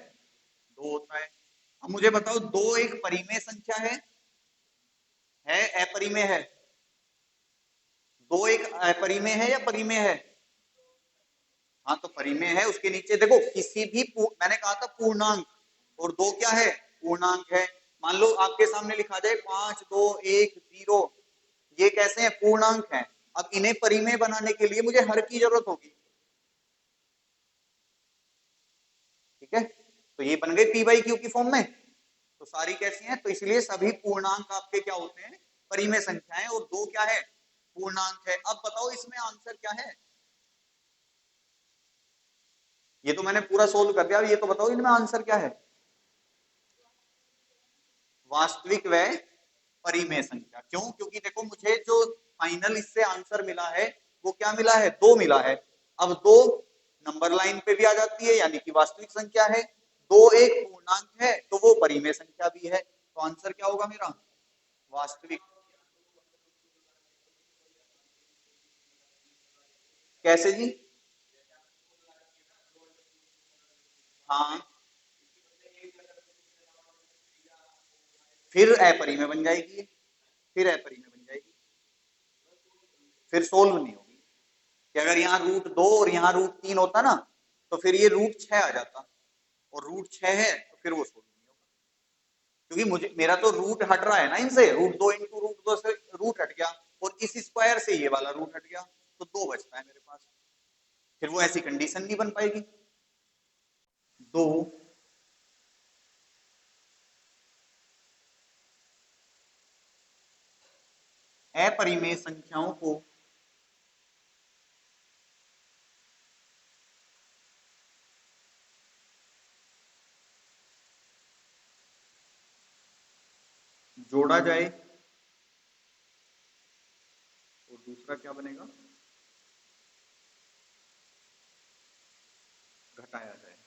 2 होता है। अब मुझे बताओ, 2 एक परिमेय संख्या है अपरिमेय है, 2 एक अपरिमेय है या परिमेय है, हाँ तो परिमेय है। उसके नीचे देखो किसी भी मैंने कहा था पूर्णांक, और 2 क्या है, पूर्णांक है। मान लो आपके सामने लिखा जाए 5 2 1 0, ये कैसे हैं, पूर्णांक हैं। अब इन्हें परिमेय बनाने के लिए मुझे हर की जरूरत होगी। ठीक है, तो ये बन गए पी बाई क्यू की फॉर्म में। तो सारी कैसी हैं, तो इसलिए सभी पूर्णांक आपके क्या होते हैं, परिमेय संख्याएं, और 2 क्या है, पूर्णांक है। अब बताओ इसमें आंसर क्या है, ये तो मैंने पूरा सोल्व कर दिया, ये तो बताओ इनमें आंसर क्या है, वास्तविक व परिमेय संख्या। क्यों, क्योंकि देखो मुझे जो फाइनल इससे आंसर मिला है वो क्या मिला है, 2 मिला है। अब 2 नंबर लाइन पे भी आ जाती है, यानी कि वास्तविक संख्या है। 2 एक पूर्णांक है तो वो परिमेय संख्या भी है। तो आंसर क्या होगा मेरा, वास्तविक। कैसे जी, हाँ, फिर अपरिमेय बन जाएगी ये, फिर अपरिमेय बन जाएगी, फिर सोल्व नहीं होगी। कि अगर यहाँ √2 और यहाँ √3 होता ना, तो फिर ये √6 आ जाता, और √6 है तो फिर वो सोल्व नहीं होगा, क्योंकि मुझे मेरा तो रूट हट रहा है ना इनसे, √2 इंटू √2 से रूट हट गया, और इस स्क्वायर से ये वाला रूट हट गया, तो 2 बचता है मेरे पास। फिर वो ऐसी कंडीशन नहीं बन पाएगी। दो अपरिमेय संख्याओं को जोड़ा जाए, और दूसरा क्या बनेगा, घटाया जाए।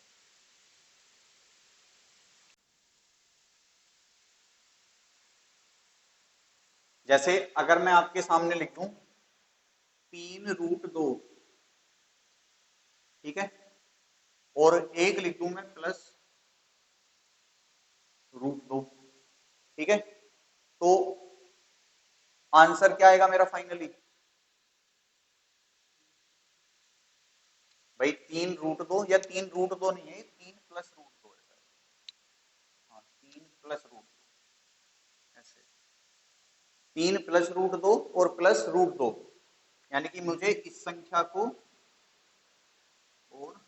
जैसे अगर मैं आपके सामने लिख दूं 3√2, ठीक है, और एक लिख दूं मैं +√2, ठीक है, तो आंसर क्या आएगा मेरा फाइनली? भाई 3√2, या 3√2 नहीं है, 3+√2 है। हाँ, 3+√2 ऐसे, 3+√2 और +√2, यानी कि मुझे इस संख्या को और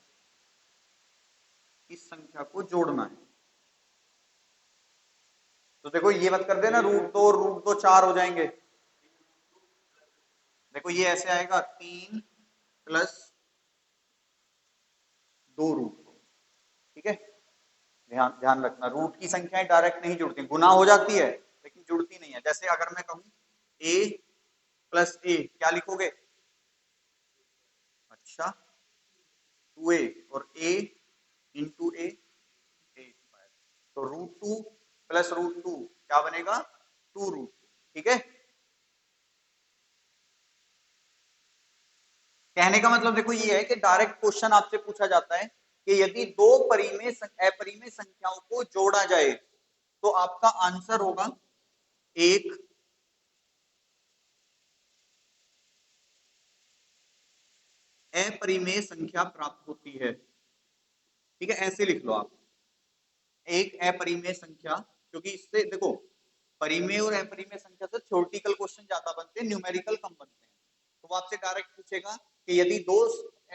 इस संख्या को जोड़ना है। तो देखो ये मत कर देना, √2 और √2 4 हो जाएंगे। देखो ये ऐसे आएगा 3+2√2, ठीक है। ध्यान ध्यान रखना, रूट की संख्याएं डायरेक्ट नहीं जुड़ती, गुना हो जाती है लेकिन जुड़ती नहीं है। जैसे अगर मैं कहूं a+a, क्या लिखोगे? अच्छा, 2a, और a इंटू a², तो √2 +√2 क्या बनेगा? 2√2, ठीक है। कहने का मतलब देखो ये है कि डायरेक्ट क्वेश्चन आपसे पूछा जाता है कि यदि दो अपरिमेय संख्याओं को जोड़ा जाए तो आपका आंसर होगा एक अपरिमेय संख्या प्राप्त होती है, ठीक है, ऐसे लिख लो आप, एक अपरिमेय संख्या। क्योंकि इससे देखो, परिमेय और अपरिमेय संख्या से थ्योरेटिकल क्वेश्चन ज्यादा बनते हैं, न्यूमेरिकल कम बनते हैं। तो वो आपसे डायरेक्ट पूछेगा कि यदि दो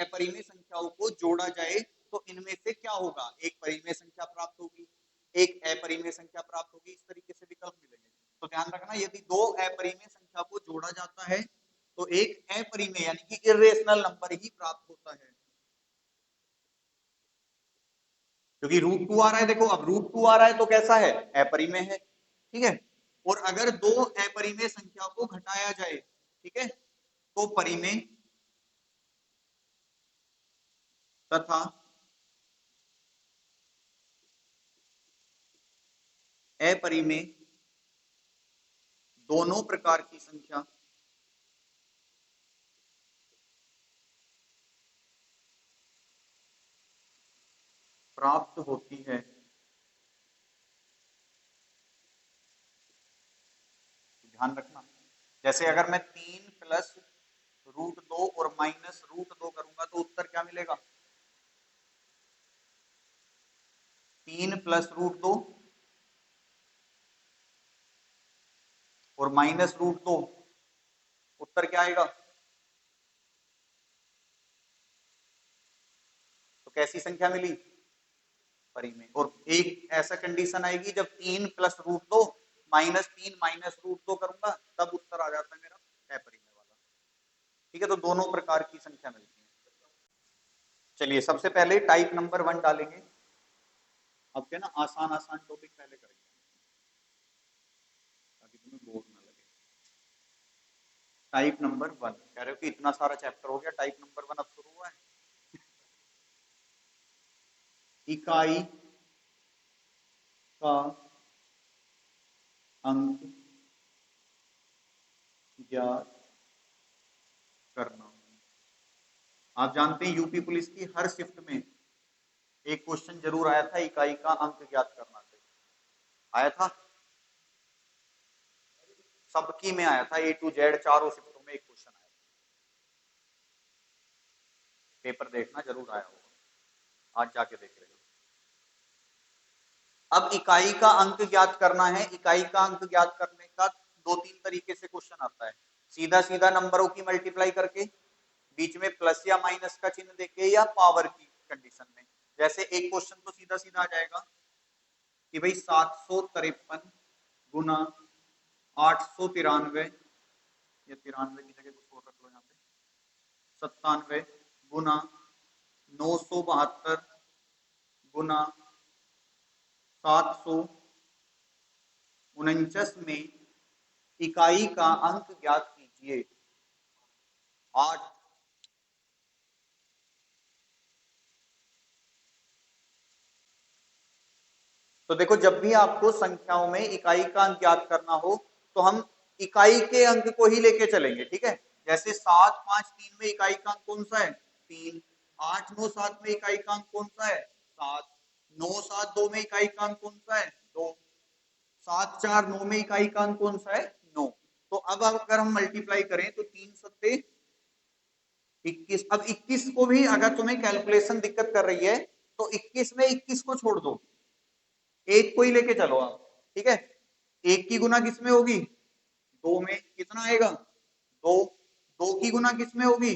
अपरिमेय संख्याओं को जोड़ा जाए तो इनमें से क्या होगा, एक परिमेय संख्या प्राप्त होगी, एक अपरिमेय संख्या प्राप्त होगी, इस तरीके से विकल्प मिलेंगे। तो ध्यान रखना, यदि दो अपरिमेय संख्या को जोड़ा जाता है तो एक अपरिमेय यानी कि इर्रेशनल नंबर ही प्राप्त होता है। क्योंकि √2 आ रहा है, देखो अब √2 आ रहा है तो कैसा है, अपरिमेय है, ठीक है। और अगर दो अपरिमेय संख्या को घटाया जाए, ठीक है, तो परिमेय तथा अपरिमेय दोनों प्रकार की संख्या प्राप्त होती है। ध्यान रखना, जैसे अगर मैं 3+√2 और -√2 करूंगा तो उत्तर क्या मिलेगा? 3+√2 और -√2, उत्तर क्या आएगा? तो कैसी संख्या मिली? परिमेय। और एक ऐसा कंडीशन आएगी जब 3+√2 -3 -√2 करूंगा तब उत्तर आ जाता है मेरा अपरिमेय वाला, ठीक है। तो दोनों प्रकार की संख्या मिलती है। चलिए सबसे पहले टाइप नंबर 1 डालेंगे। अब क्या ना, आसान आसान टॉपिक पहले करेंगे ताकि तुम्हें बोर ना लगे। टाइप नंबर 1, कह रहे हो कि इतना सारा चैप्टर हो गया, टाइप नंबर 1 अब शुरू हुआ है। इकाई का अंक ज्ञात करना। आप जानते हैं यूपी पुलिस की हर शिफ्ट में एक क्वेश्चन जरूर आया था, इकाई का अंक ज्ञात करना चाहिए, आया था सबकी में आया था, A to Z चारों शिफ्टों में एक क्वेश्चन आया था। पेपर देखना जरूर आया होगा, आज जाके देख लेना। अब इकाई का अंक ज्ञात करना है। इकाई का अंक ज्ञात करने का दो तीन तरीके से क्वेश्चन आता है, सीधा सीधा नंबरों की मल्टीप्लाई करके, बीच में प्लस या माइनस का चिन्ह देके, या पावर की कंडीशन में। जैसे एक क्वेश्चन तो सीधा सीधा आ जाएगा कि भाई 753 गुना 893, या 93 की जगह कुछ और रख लो यहाँ पे, 97 गुना 972 गुना 749 में इकाई का अंक ज्ञात कीजिए। 8। तो देखो, जब भी आपको संख्याओं में इकाई का अंक ज्ञात करना हो तो हम इकाई के अंक को ही लेके चलेंगे, ठीक है। जैसे 753 में इकाई का अंक कौन सा है? 3। 897 में इकाई का अंक कौन सा है? 7। 972 में इकाई का अंक कौन सा है? 2। 749 में इकाई का अंक कौन सा है? 9। तो अब अगर हम मल्टीप्लाई करें तो 3 सत्ते 21। अब 21 को भी अगर तुम्हें कैलकुलेशन दिक्कत कर रही है तो 21 में 21 को छोड़ दो, एक को ही लेके चलो आप, ठीक है। एक की गुना किस में होगी? 2 में। कितना आएगा? 2। 2 की गुना किस में होगी?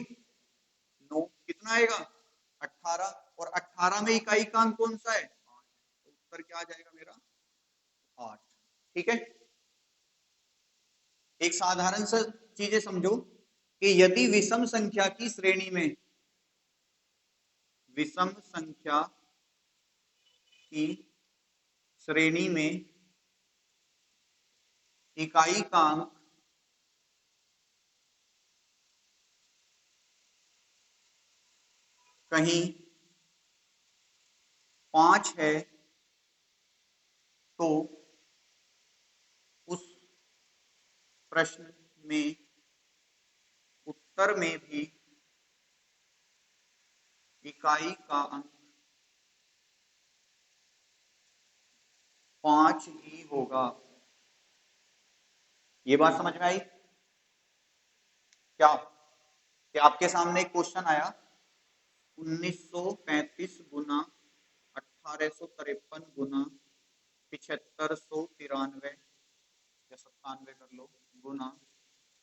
9। कितना आएगा? 18। और 18 में इकाई का अंक कौन सा है? 8। तो उत्तर क्या आ जाएगा मेरा? 8। ठीक है। एक साधारण सा चीजें समझो कि यदि विषम संख्या की श्रेणी में, विषम संख्या की श्रेणी में इकाई का अंक कहीं 5 है तो उस प्रश्न में उत्तर में भी इकाई का अंक 5 ही होगा। ये बात समझ में आई क्या? कि आपके सामने एक क्वेश्चन आया 1935 गुना 1853 गुना 7593 या 97 कर लो, गुना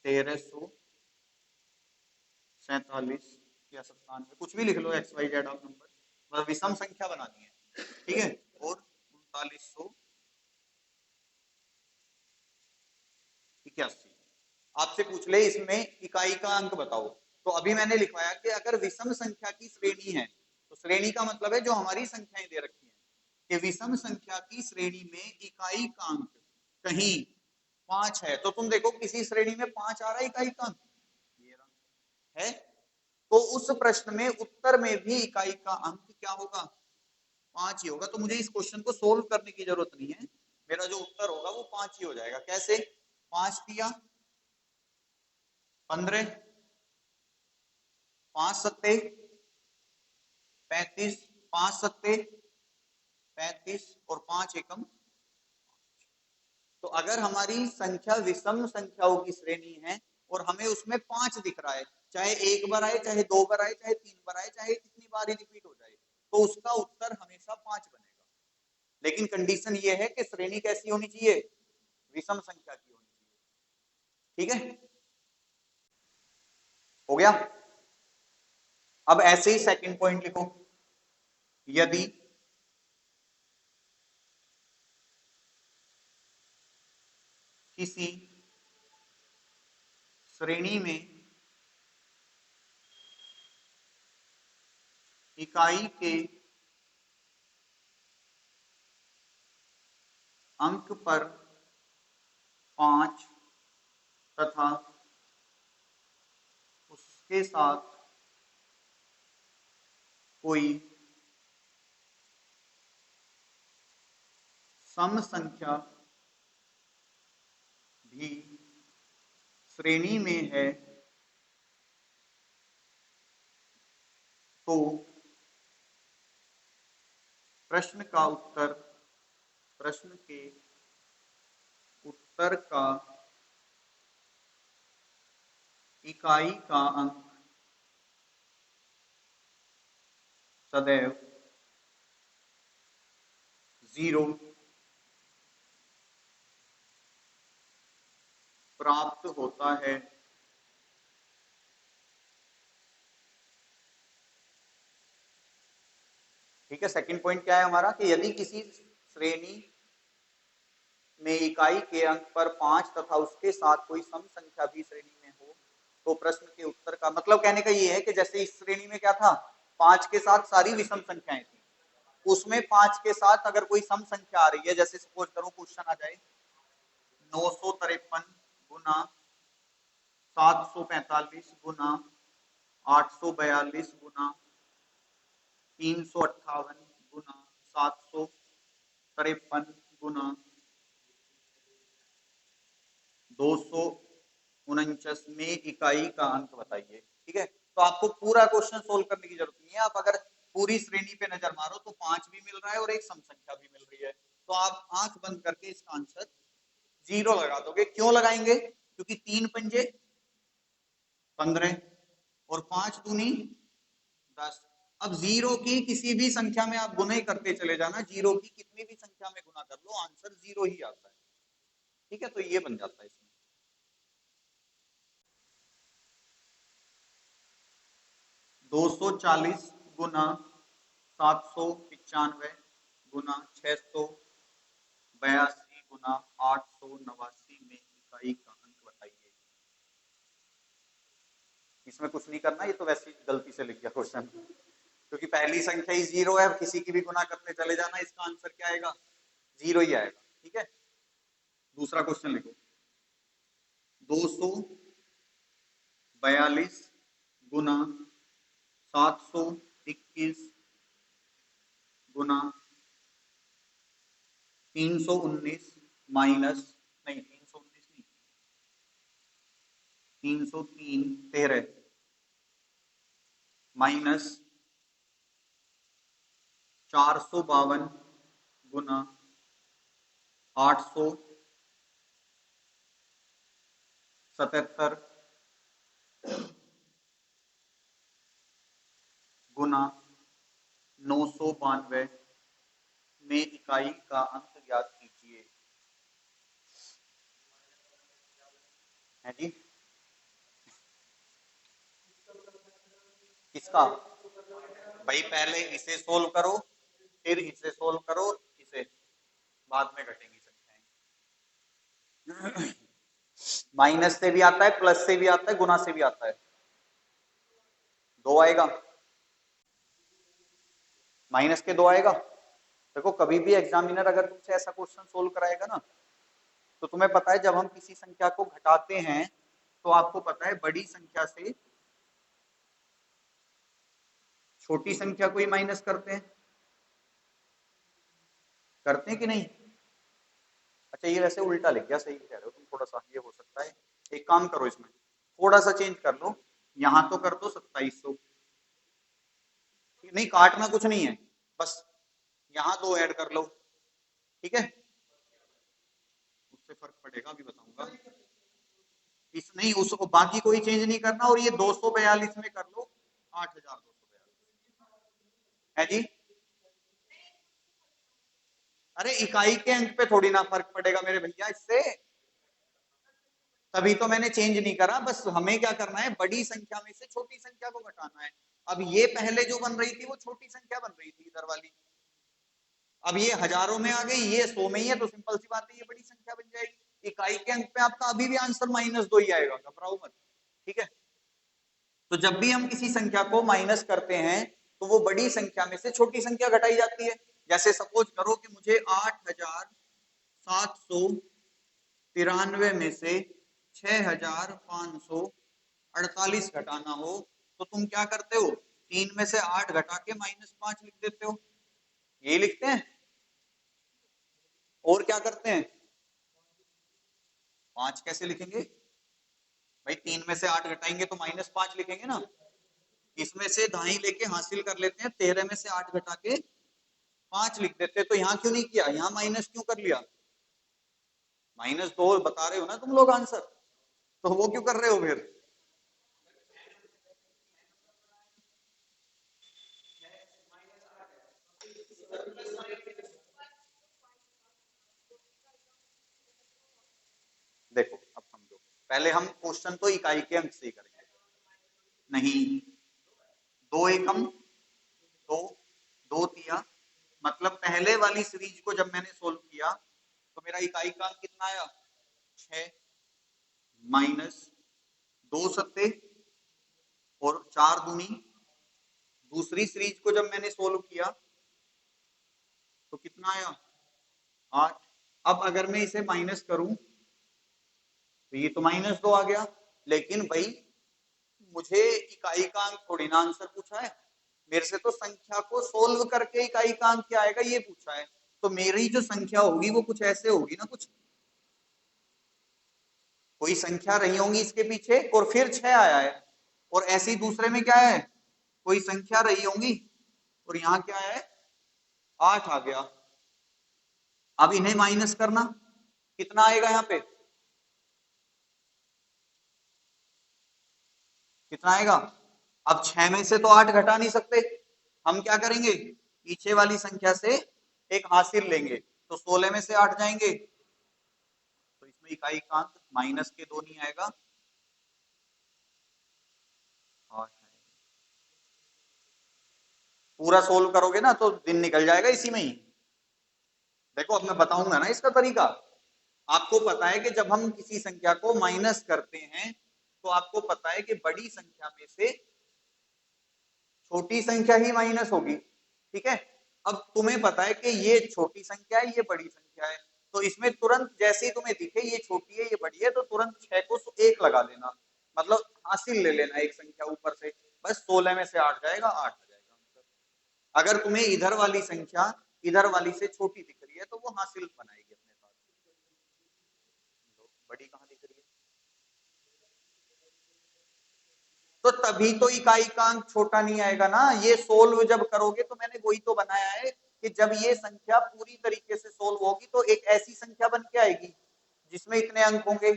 1347 या 97, कुछ भी लिख लो, XYZ आप नंबर, मतलब विषम संख्या बनानी है, ठीक है। और 3981 आपसे पूछ ले इसमें इकाई का अंक बताओ, तो अभी मैंने लिखवाया कि अगर विषम संख्या की श्रेणी है, तो श्रेणी का मतलब है जो हमारी संख्याएं दे रखी हैं, कि विषम संख्या की श्रेणी में इकाई का अंक कहीं 5 है, तो तुम देखो किसी श्रेणी में 5 आ रहा है इकाई का अंक, ये है, तो उस प्रश्न में उत्तर में भी इकाई का अंक क्या होगा? 5 ही होगा। तो मुझे इस क्वेश्चन को सोल्व करने की जरूरत नहीं है, मेरा जो उत्तर होगा वो 5 ही हो जाएगा। कैसे? 5 दिया 15, 5 सत्ते 35, 5 सत्ते 35 और 5 एकम। तो अगर हमारी संख्या विषम संख्याओं की श्रेणी है और हमें उसमें 5 दिख रहा है, चाहे एक बार आए, चाहे दो बार आए, चाहे तीन बार आए, चाहे कितनी बार ही रिपीट हो जाए, तो उसका उत्तर हमेशा 5 बनेगा। लेकिन कंडीशन ये है कि श्रेणी कैसी होनी चाहिए? विषम संख्या की होनी चाहिए, ठीक है। हो गया। अब ऐसे ही सेकंड पॉइंट लिखो, यदि किसी श्रेणी में इकाई के अंक पर 5 तथा उसके साथ कोई सम संख्या भी श्रेणी में है, तो प्रश्न के उत्तर का इकाई का अंक सदैव 0 प्राप्त होता है। ठीक है, सेकंड पॉइंट क्या है हमारा कि यदि किसी श्रेणी में इकाई के अंक पर 5 तथा उसके साथ कोई सम संख्या भी श्रेणी में हो तो प्रश्न के उत्तर का मतलब कहने का ये है कि जैसे इस श्रेणी में क्या था, 5 के साथ सारी विषम संख्याएं थी, उसमें 5 के साथ अगर कोई सम संख्या आ रही है, जैसे सपोज करो क्वेश्चन आ जाए 953 गुना 745 गुना 842 गुना 358 गुना 753 गुना 249 में इकाई का अंक बताइए। ठीक है, तो आपको पूरा क्वेश्चन सोल्व करने की जरूरत नहीं है। आप अगर पूरी श्रेणी पे नजर मारो तो 5 भी मिल रहा है और एक सम संख्या भी मिल रही है, तो आप आंख बंद करके इसका आंसर 0 लगा दोगे। क्यों लगाएंगे? क्योंकि 3 पंजे 15 और 5 दूनी 10। अब 0 की किसी भी संख्या में आप गुना ही करते चले जाना, 0 की कितनी भी संख्या में गुना कर लो आंसर 0 ही आता है। ठीक है, तो ये बन जाता है इसमें 240 गुना 795 गुना 682 गुना 889 में इकाई का अंक बताइए। इसमें कुछ नहीं करना, ये तो वैसे ही गलती से लिख गया क्वेश्चन, क्योंकि पहली संख्या ही 0 है, किसी की भी गुना करते चले जाना, इसका आंसर क्या आएगा? 0 ही आएगा। ठीक है, दूसरा क्वेश्चन लिखो 242 गुना 721 गुना 319 माइनस नहीं 319 नहीं 303 13 माइनस 452 गुना 877 गुना 992 में इकाई का अंक ज्ञात कीजिए। है जी, किसका? भाई पहले इसे सोल्व करो, फिर इसे सोल्व करो, इसे बाद में घटेंगी संख्याएं। माइनस से भी आता है, प्लस से भी आता है, गुना से भी आता है। 2 आएगा, माइनस के 2 आएगा। देखो कभी भी एग्जामिनर अगर तुमसे ऐसा क्वेश्चन सोल्व कराएगा ना, तो तुम्हें पता है जब हम किसी संख्या को घटाते हैं तो आपको पता है बड़ी संख्या से छोटी संख्या को ही माइनस करते हैं कि नहीं? अच्छा ये वैसे उल्टा लिख गया, सही कह रहे हो तुम, थोड़ा सा ये हो सकता है। एक काम करो, इसमें थोड़ा सा चेंज कर लो, यहां तो कर दो 2700, नहीं काटना कुछ नहीं है, बस यहां 2 ऐड कर लो। ठीक है, उससे फर्क पड़ेगा, अभी बताऊंगा। इस नहीं उसको बाकी कोई चेंज नहीं करना, और ये 242 में कर लो 8242 है जी। अरे इकाई के अंक पे थोड़ी ना फर्क पड़ेगा मेरे भैया इससे, तभी तो मैंने चेंज नहीं करा। बस हमें क्या करना है, बड़ी संख्या में से छोटी संख्या को घटाना है। अब ये पहले जो बन रही थी वो छोटी संख्या बन रही थी इधर वाली, अब ये हजारों में आ गई, ये 100 में ही है, तो सिंपल सी बात है ये बड़ी संख्या बन जाएगी। इकाई के अंक पे आपका अभी भी आंसर -2 ही आएगा, घबराओ मत। ठीक है, तो जब भी हम किसी संख्या को माइनस करते हैं तो वो बड़ी संख्या में से छोटी संख्या घटाई जाती है। जैसे सपोज करो कि मुझे 8793 में से 6548 घटाना हो, तो तुम क्या करते हो, 3 में से 8 घटा के -5 लिख देते हो, यही लिखते हैं। और क्या करते हैं, 5 कैसे लिखेंगे भाई, 3 में से 8 घटाएंगे तो -5 लिखेंगे ना। इसमें से दाई लेके हासिल कर लेते हैं, 13 में से 8 घटा के 5 लिख देते, तो यहाँ क्यों नहीं किया, यहाँ माइनस क्यों कर लिया? -2 बता रहे हो ना तुम लोग आंसर, तो वो क्यों कर रहे हो फिर? देखो अब समझो, पहले हम क्वेश्चन तो इकाई के अंक से ही करेंगे। नहीं, 2 एकम, 2 2 तिया, मतलब पहले वाली सीरीज को जब मैंने सोल्व किया तो मेरा इकाई का अंक कितना आया, 6 माइनस 2 सत्ते और 4 दूनी। दूसरी सीरीज को जब मैंने सोल्व किया तो कितना आया, 8। अब अगर मैं इसे माइनस करूं तो ये तो -2 आ गया, लेकिन भाई मुझे इकाई का अंक थोड़ी ना आंसर पूछा है, मेरे से तो संख्या को सोल्व करके इकाई का अंक क्या आएगा ये पूछा है। तो मेरी जो संख्या होगी वो कुछ ऐसे होगी ना, कुछ कोई संख्या रही होंगी इसके पीछे और फिर 6 आया है, और ऐसे ही दूसरे में क्या है, कोई संख्या रही होंगी और यहाँ क्या है, 8 आ गया। अब इन्हें माइनस करना, कितना आएगा यहाँ पे, कितना आएगा? अब 6 में से तो 8 घटा नहीं सकते, हम क्या करेंगे, पीछे वाली संख्या से एक हासिल लेंगे, तो 16 में से 8 जाएंगे, तो इसमें इकाई का अंक माइनस के 2 नहीं आएगा, 8 आएगा। पूरा सोल्व करोगे ना तो दिन निकल जाएगा इसी में ही। देखो अब मैं बताऊंगा ना इसका तरीका। आपको पता है कि जब हम किसी संख्या को माइनस करते हैं तो आपको पता है कि बड़ी संख्या में से छोटी संख्या ही माइनस होगी, ठीक है? अब तुम्हें पता है कि ये छोटी संख्या है, ये बड़ी संख्या है, तो इसमें तुरंत जैसे ही तुम्हें दिखे ये छोटी है ये बड़ी है तो तुरंत 6 को 1 लगा लेना, मतलब हासिल ले लेना एक संख्या ऊपर से, बस 16 में से 8 जाएगा, 8 आ जाएगा आंसर। अगर तुम्हें इधर वाली संख्या इधर वाली से छोटी दिख रही है तो वो हासिल बनाएगी अपने साथ, बड़ी कहाँ दिख रही है, तो तभी तो इकाई का अंक छोटा नहीं आएगा ना। ये सोल्व जब करोगे तो मैंने वही तो बनाया है कि जब ये संख्या पूरी तरीके से सोल्व होगी तो एक ऐसी संख्या बन के आएगी जिसमें इतने अंक होंगे,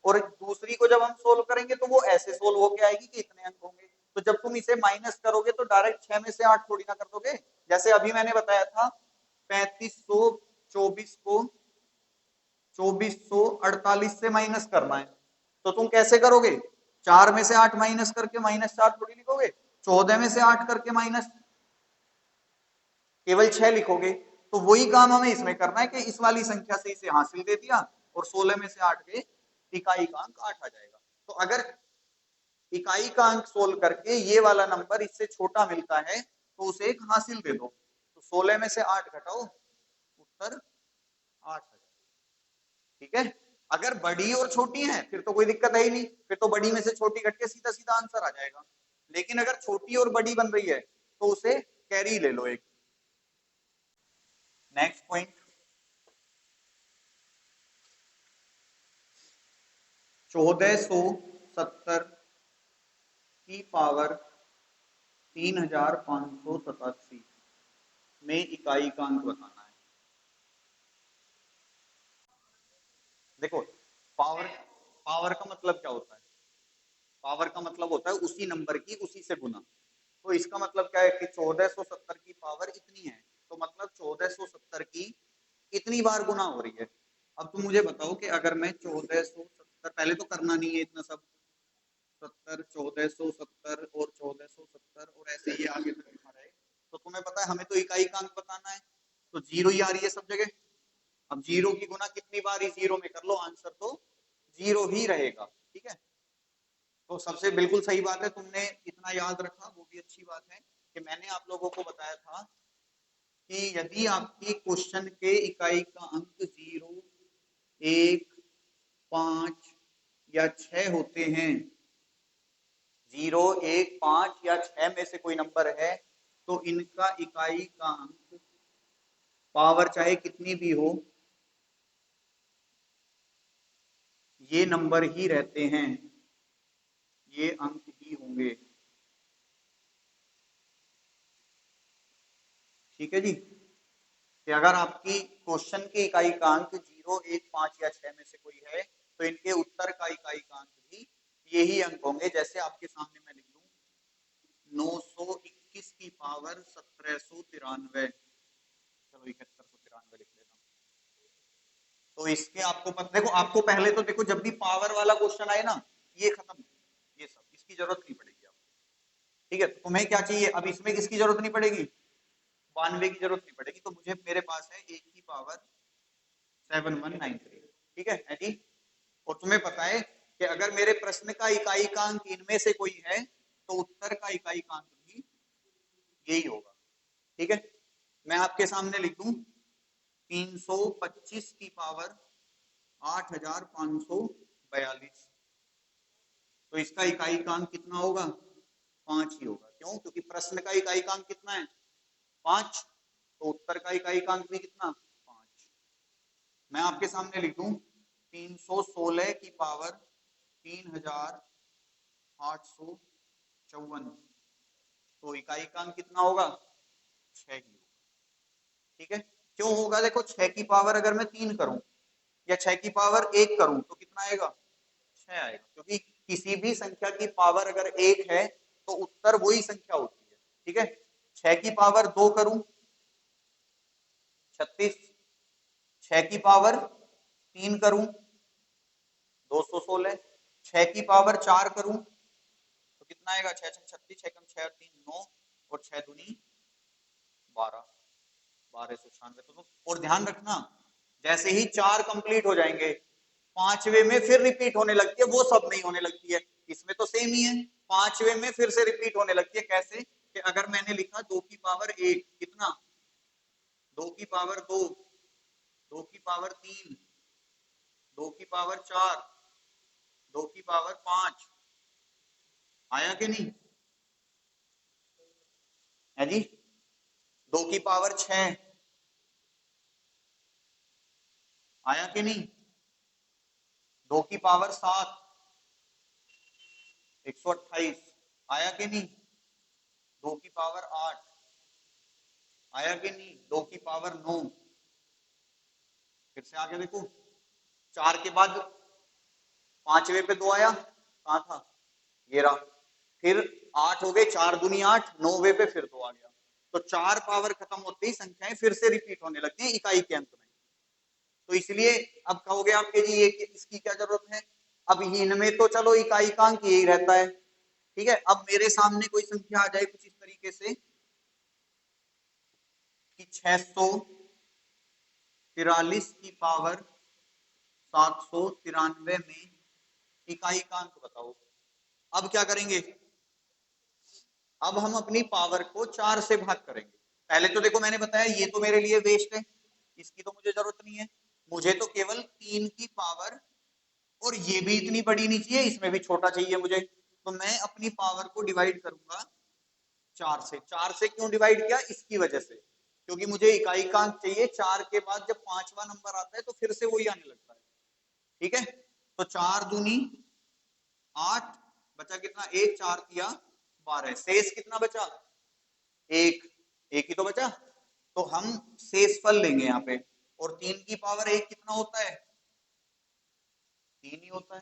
और दूसरी को जब हम सोल्व करेंगे तो वो ऐसे सोल्व होके आएगी कि इतने अंक होंगे। तो जब तुम इसे माइनस करोगे तो डायरेक्ट 6 में से 8 थोड़ी ना कर दोगे, जैसे अभी मैंने बताया था 3524 को 2448 से माइनस करना है, तो तुम कैसे करोगे, 4 में से 8 माइनस करके -4 थोड़ी लिखोगे, 14 में से 8 करके माइनस केवल 6 लिखोगे। तो वही काम हमें इसमें करना है कि इस वाली संख्या से इसे हासिल दे दिया और 16 में से 8 के इकाई का अंक 8 आ जाएगा। तो अगर इकाई का अंक सोल्व करके ये वाला नंबर इससे छोटा मिलता है तो उसे एक हासिल दे दो, तो 16 में से 8 घटाओ, उत्तर 8 आ जाएगा, ठीक है? अगर बड़ी और छोटी है फिर तो कोई दिक्कत है ही नहीं, फिर तो बड़ी में से छोटी घट के सीधा सीधा आंसर आ जाएगा। लेकिन अगर छोटी और बड़ी बन रही है तो उसे कैरी ले लो एक। नेक्स्ट पॉइंट, 1470 की पावर 3587 में इकाई का अंक बताना है। देखो पावर पावर का मतलब क्या होता है, पावर का मतलब होता है उसी नंबर की उसी से गुना। तो इसका मतलब क्या है कि 1470 की पावर इतनी है, तो मतलब 1470 की इतनी बार गुना हो रही है। अब तुम मुझे बताओ कि अगर मैं 1470, पहले तो करना नहीं है इतना सब, 70 1470 और 1470 और ऐसे ही आगे तक लिखा रहे, तो तुम्हें पता है हमें तो इकाई का अंक बताना है, तो जीरो ही आ रही है सब जगह। अब जीरो की गुना कितनी बार ही जीरो में कर लो, आंसर तो जीरो ही रहेगा, ठीक है? तो सबसे बिल्कुल सही बात है, तुमने इतना याद रखा वो भी अच्छी बात है कि मैंने आप लोगों को बताया था कि यदि आपके क्वेश्चन के इकाई का अंक 0, 1, 5 या 6 होते हैं, 0, 1, 5 या 6 में से कोई नंबर है तो इनका इकाई का अंक पावर चाहे कितनी भी हो ये नंबर ही रहते हैं, ये अंक ही होंगे, ठीक है जी? कि अगर आपकी क्वेश्चन के इकाई का अंक 0, 1, 5 या 6 में से कोई है तो इनके उत्तर का इकाई का अंक भी यही अंक होंगे। जैसे आपके सामने मैं लिख दूं 921 की पावर 1793, चलो 7193 लिख लेता हूं। तो इसके आपको पता, देखो आपको पहले तो देखो जब भी पावर वाला क्वेश्चन आए ना, ये खत्म, ये सब इसकी जरूरत नहीं पड़ेगी आपको। ठीक है, तो तुम्हें क्या चाहिए अब इसमें, किसकी जरूरत नहीं पड़ेगी, 92 की जरूरत नहीं पड़ेगी। तो मुझे, मेरे पास है 1 की पावर 7193। ठीक है जी। और तुम्हें पता है कि अगर मेरे प्रश्न का इकाई का अंक इनमें से कोई है तो उत्तर का इकाई का अंक भी यही होगा। ठीक है, मैं आपके सामने लिख दूं 325 की पावर 8542, तो इसका इकाई का अंक कितना होगा, 5 ही होगा। क्यों? क्योंकि प्रश्न का इकाई का अंक कितना है, 5, तो उत्तर का इकाई का अंक भी कितना, 5। मैं आपके सामने लिख दूं 316 की पावर 3854, तो इकाई का अंक कितना होगा, 6 ही होगा। ठीक है, क्यों होगा, देखो 6 की पावर अगर मैं 3 करूं या 6 की पावर 1 करूं तो कितना आएगा, 6 आएगा। क्योंकि किसी भी संख्या की पावर अगर 1 है तो उत्तर वही संख्या होती है। ठीक है, 6 की पावर 2 करूं 36, 6 की पावर 3 करूं 216, 6 की पावर 4 करूं तो कितना आएगा, 6 6 36, 6 6 और 3 9, और 6 दूनी 12, 1296। तो और ध्यान रखना, जैसे ही 4 कंप्लीट हो जाएंगे, 5वें में फिर रिपीट होने लगती है, वो सब नहीं होने लगती है। इसमें तो सेम ही है, 5वें में फिर से रिपीट होने लगती है। कैसे कि अगर मैंने लिखा 2 की पावर 1 कितना, 2 की पावर 2, 2 की पावर 3, 2 की पावर 4, 2 की पावर 5, आया कि नहीं है जी, 2 की पावर 6 आया कि नहीं, 2 की पावर 7 128 आया कि नहीं, 2 की पावर 8 आया कि नहीं, 2 की पावर 9, फिर से आगे देखो, 4 के बाद 5वें पे 2 आया, कहां था, ये रहा। फिर 8 हो गए, 4 दूनी 8, 9वें पे फिर 2 आ गया। तो 4 पावर खत्म होते ही संख्याएं फिर से रिपीट होने लगती हैं इकाई के अंक में। तो इसलिए अब कहोगे आपके जी ये इसकी क्या जरूरत है, अब इनमें तो चलो इकाई का अंक यही रहता है। ठीक है, अब मेरे सामने कोई संख्या आ जाए कुछ इस तरीके से कि 643 की पावर 793 में इकाई का अंक बताओ। अब क्या करेंगे, अब हम अपनी पावर को 4 से भाग करेंगे। पहले तो देखो मैंने बताया ये तो मेरे लिए वेस्ट है, इसकी तो मुझे जरूरत नहीं है। मुझे तो केवल 3 की पावर, और ये भी इतनी बड़ी नहीं चाहिए, इसमें भी छोटा चाहिए मुझे। तो मैं अपनी पावर को डिवाइड करूंगा 4 से। 4 से क्यों डिवाइड किया, इसकी वजह से, क्योंकि मुझे इकाई का अंक चाहिए। 4 के बाद जब 5वां नंबर आता है तो फिर से वही आने लगता है। ठीक है, तो 4 दूनी 8, बचा कितना, 1, 4 किया 12, शेष कितना बचा, 1, 1 ही तो बचा। तो हम शेषफल लेंगे यहाँ पे, और 3 की पावर 1 कितना होता है, 3 ही होता है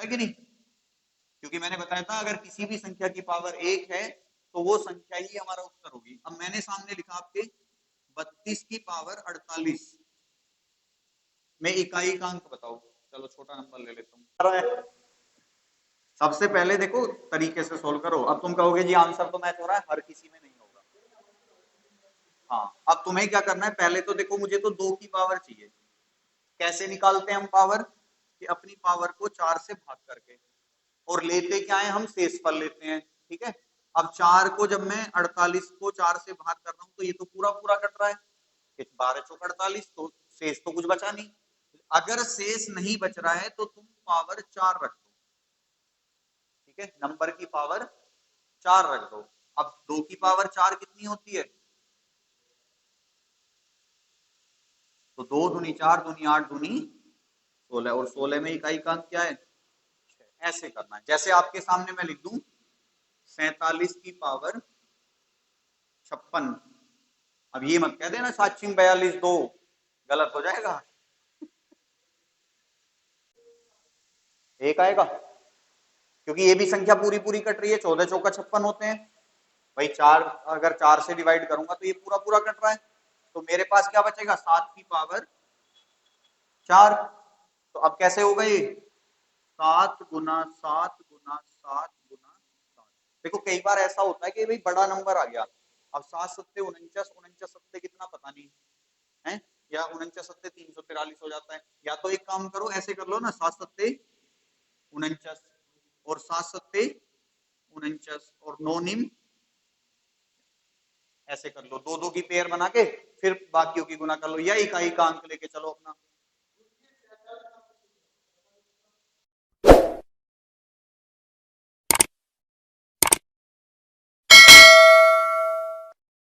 कि नहीं। क्योंकि मैंने बताया था अगर किसी भी संख्या की पावर 1 है तो वो संख्या ही हमारा उत्तर होगी। अब मैंने सामने लिखा आपके 32 की पावर 48 में इकाई का अंक बताओ। चलो छोटा नंबर ले लेता हूँ। सबसे पहले देखो तरीके से सोल्व करो। अब तुम कहोगे जी आंसर तो मैच हो रहा है, हर किसी में नहीं होगा। हाँ, अब तुम्हें क्या करना है, पहले तो देखो मुझे तो 2 की पावर चाहिए। कैसे निकालते हैं हम पावर, कि अपनी पावर को 4 से भाग करके, और लेते क्या है, हम शेषफल लेते हैं। ठीक है, अब 4 को जब मैं 48 को 4 से भाग कर रहा हूं तो ये तो पूरा पूरा कट रहा है, 12 चौक 48, तो शेष तो कुछ बचा नहीं। अगर शेष नहीं बच रहा है तो तुम पावर 4 रख दो। ठीक है, नंबर की पावर 4 रख दो। अब 2 की पावर 4 कितनी होती है, तो 2 दूनी 4 दूनी 8 दूनी 16, और 16 में इकाई का अंक क्या है, 6। ऐसे करना है। जैसे आपके सामने मैं लिख दूं 47 की पावर 56, अब ये मत कह देना 742 गलत हो जाएगा। एक आएगा क्योंकि ये भी संख्या पूरी पूरी कट रही है, 14 चौका 56 होते हैं भाई। चार अगर 4 से डिवाइड करूंगा तो ये पूरा पूरा कट रहा है, तो मेरे पास क्या बचेगा 7 की पावर 4। तो अब कैसे होगा ये 7 गुना 7 गुना 7 गुना 7। देखो कई बार ऐसा होता है कि भाई बड़ा नंबर आ गया, अब 7 सत्ते 49, 49 सत्ते कितना पता नहीं है, या 49 सत्ते 343 हो जाता है। या तो एक काम करो, ऐसे कर लो ना 7 सत्ते 49 और 7 सत्ते 49 और 9 निम, ऐसे कर लो, दो दो की पेयर बना के फिर बाकियों की गुना कर लो, या इकाई का अंक लेके चलो अपना।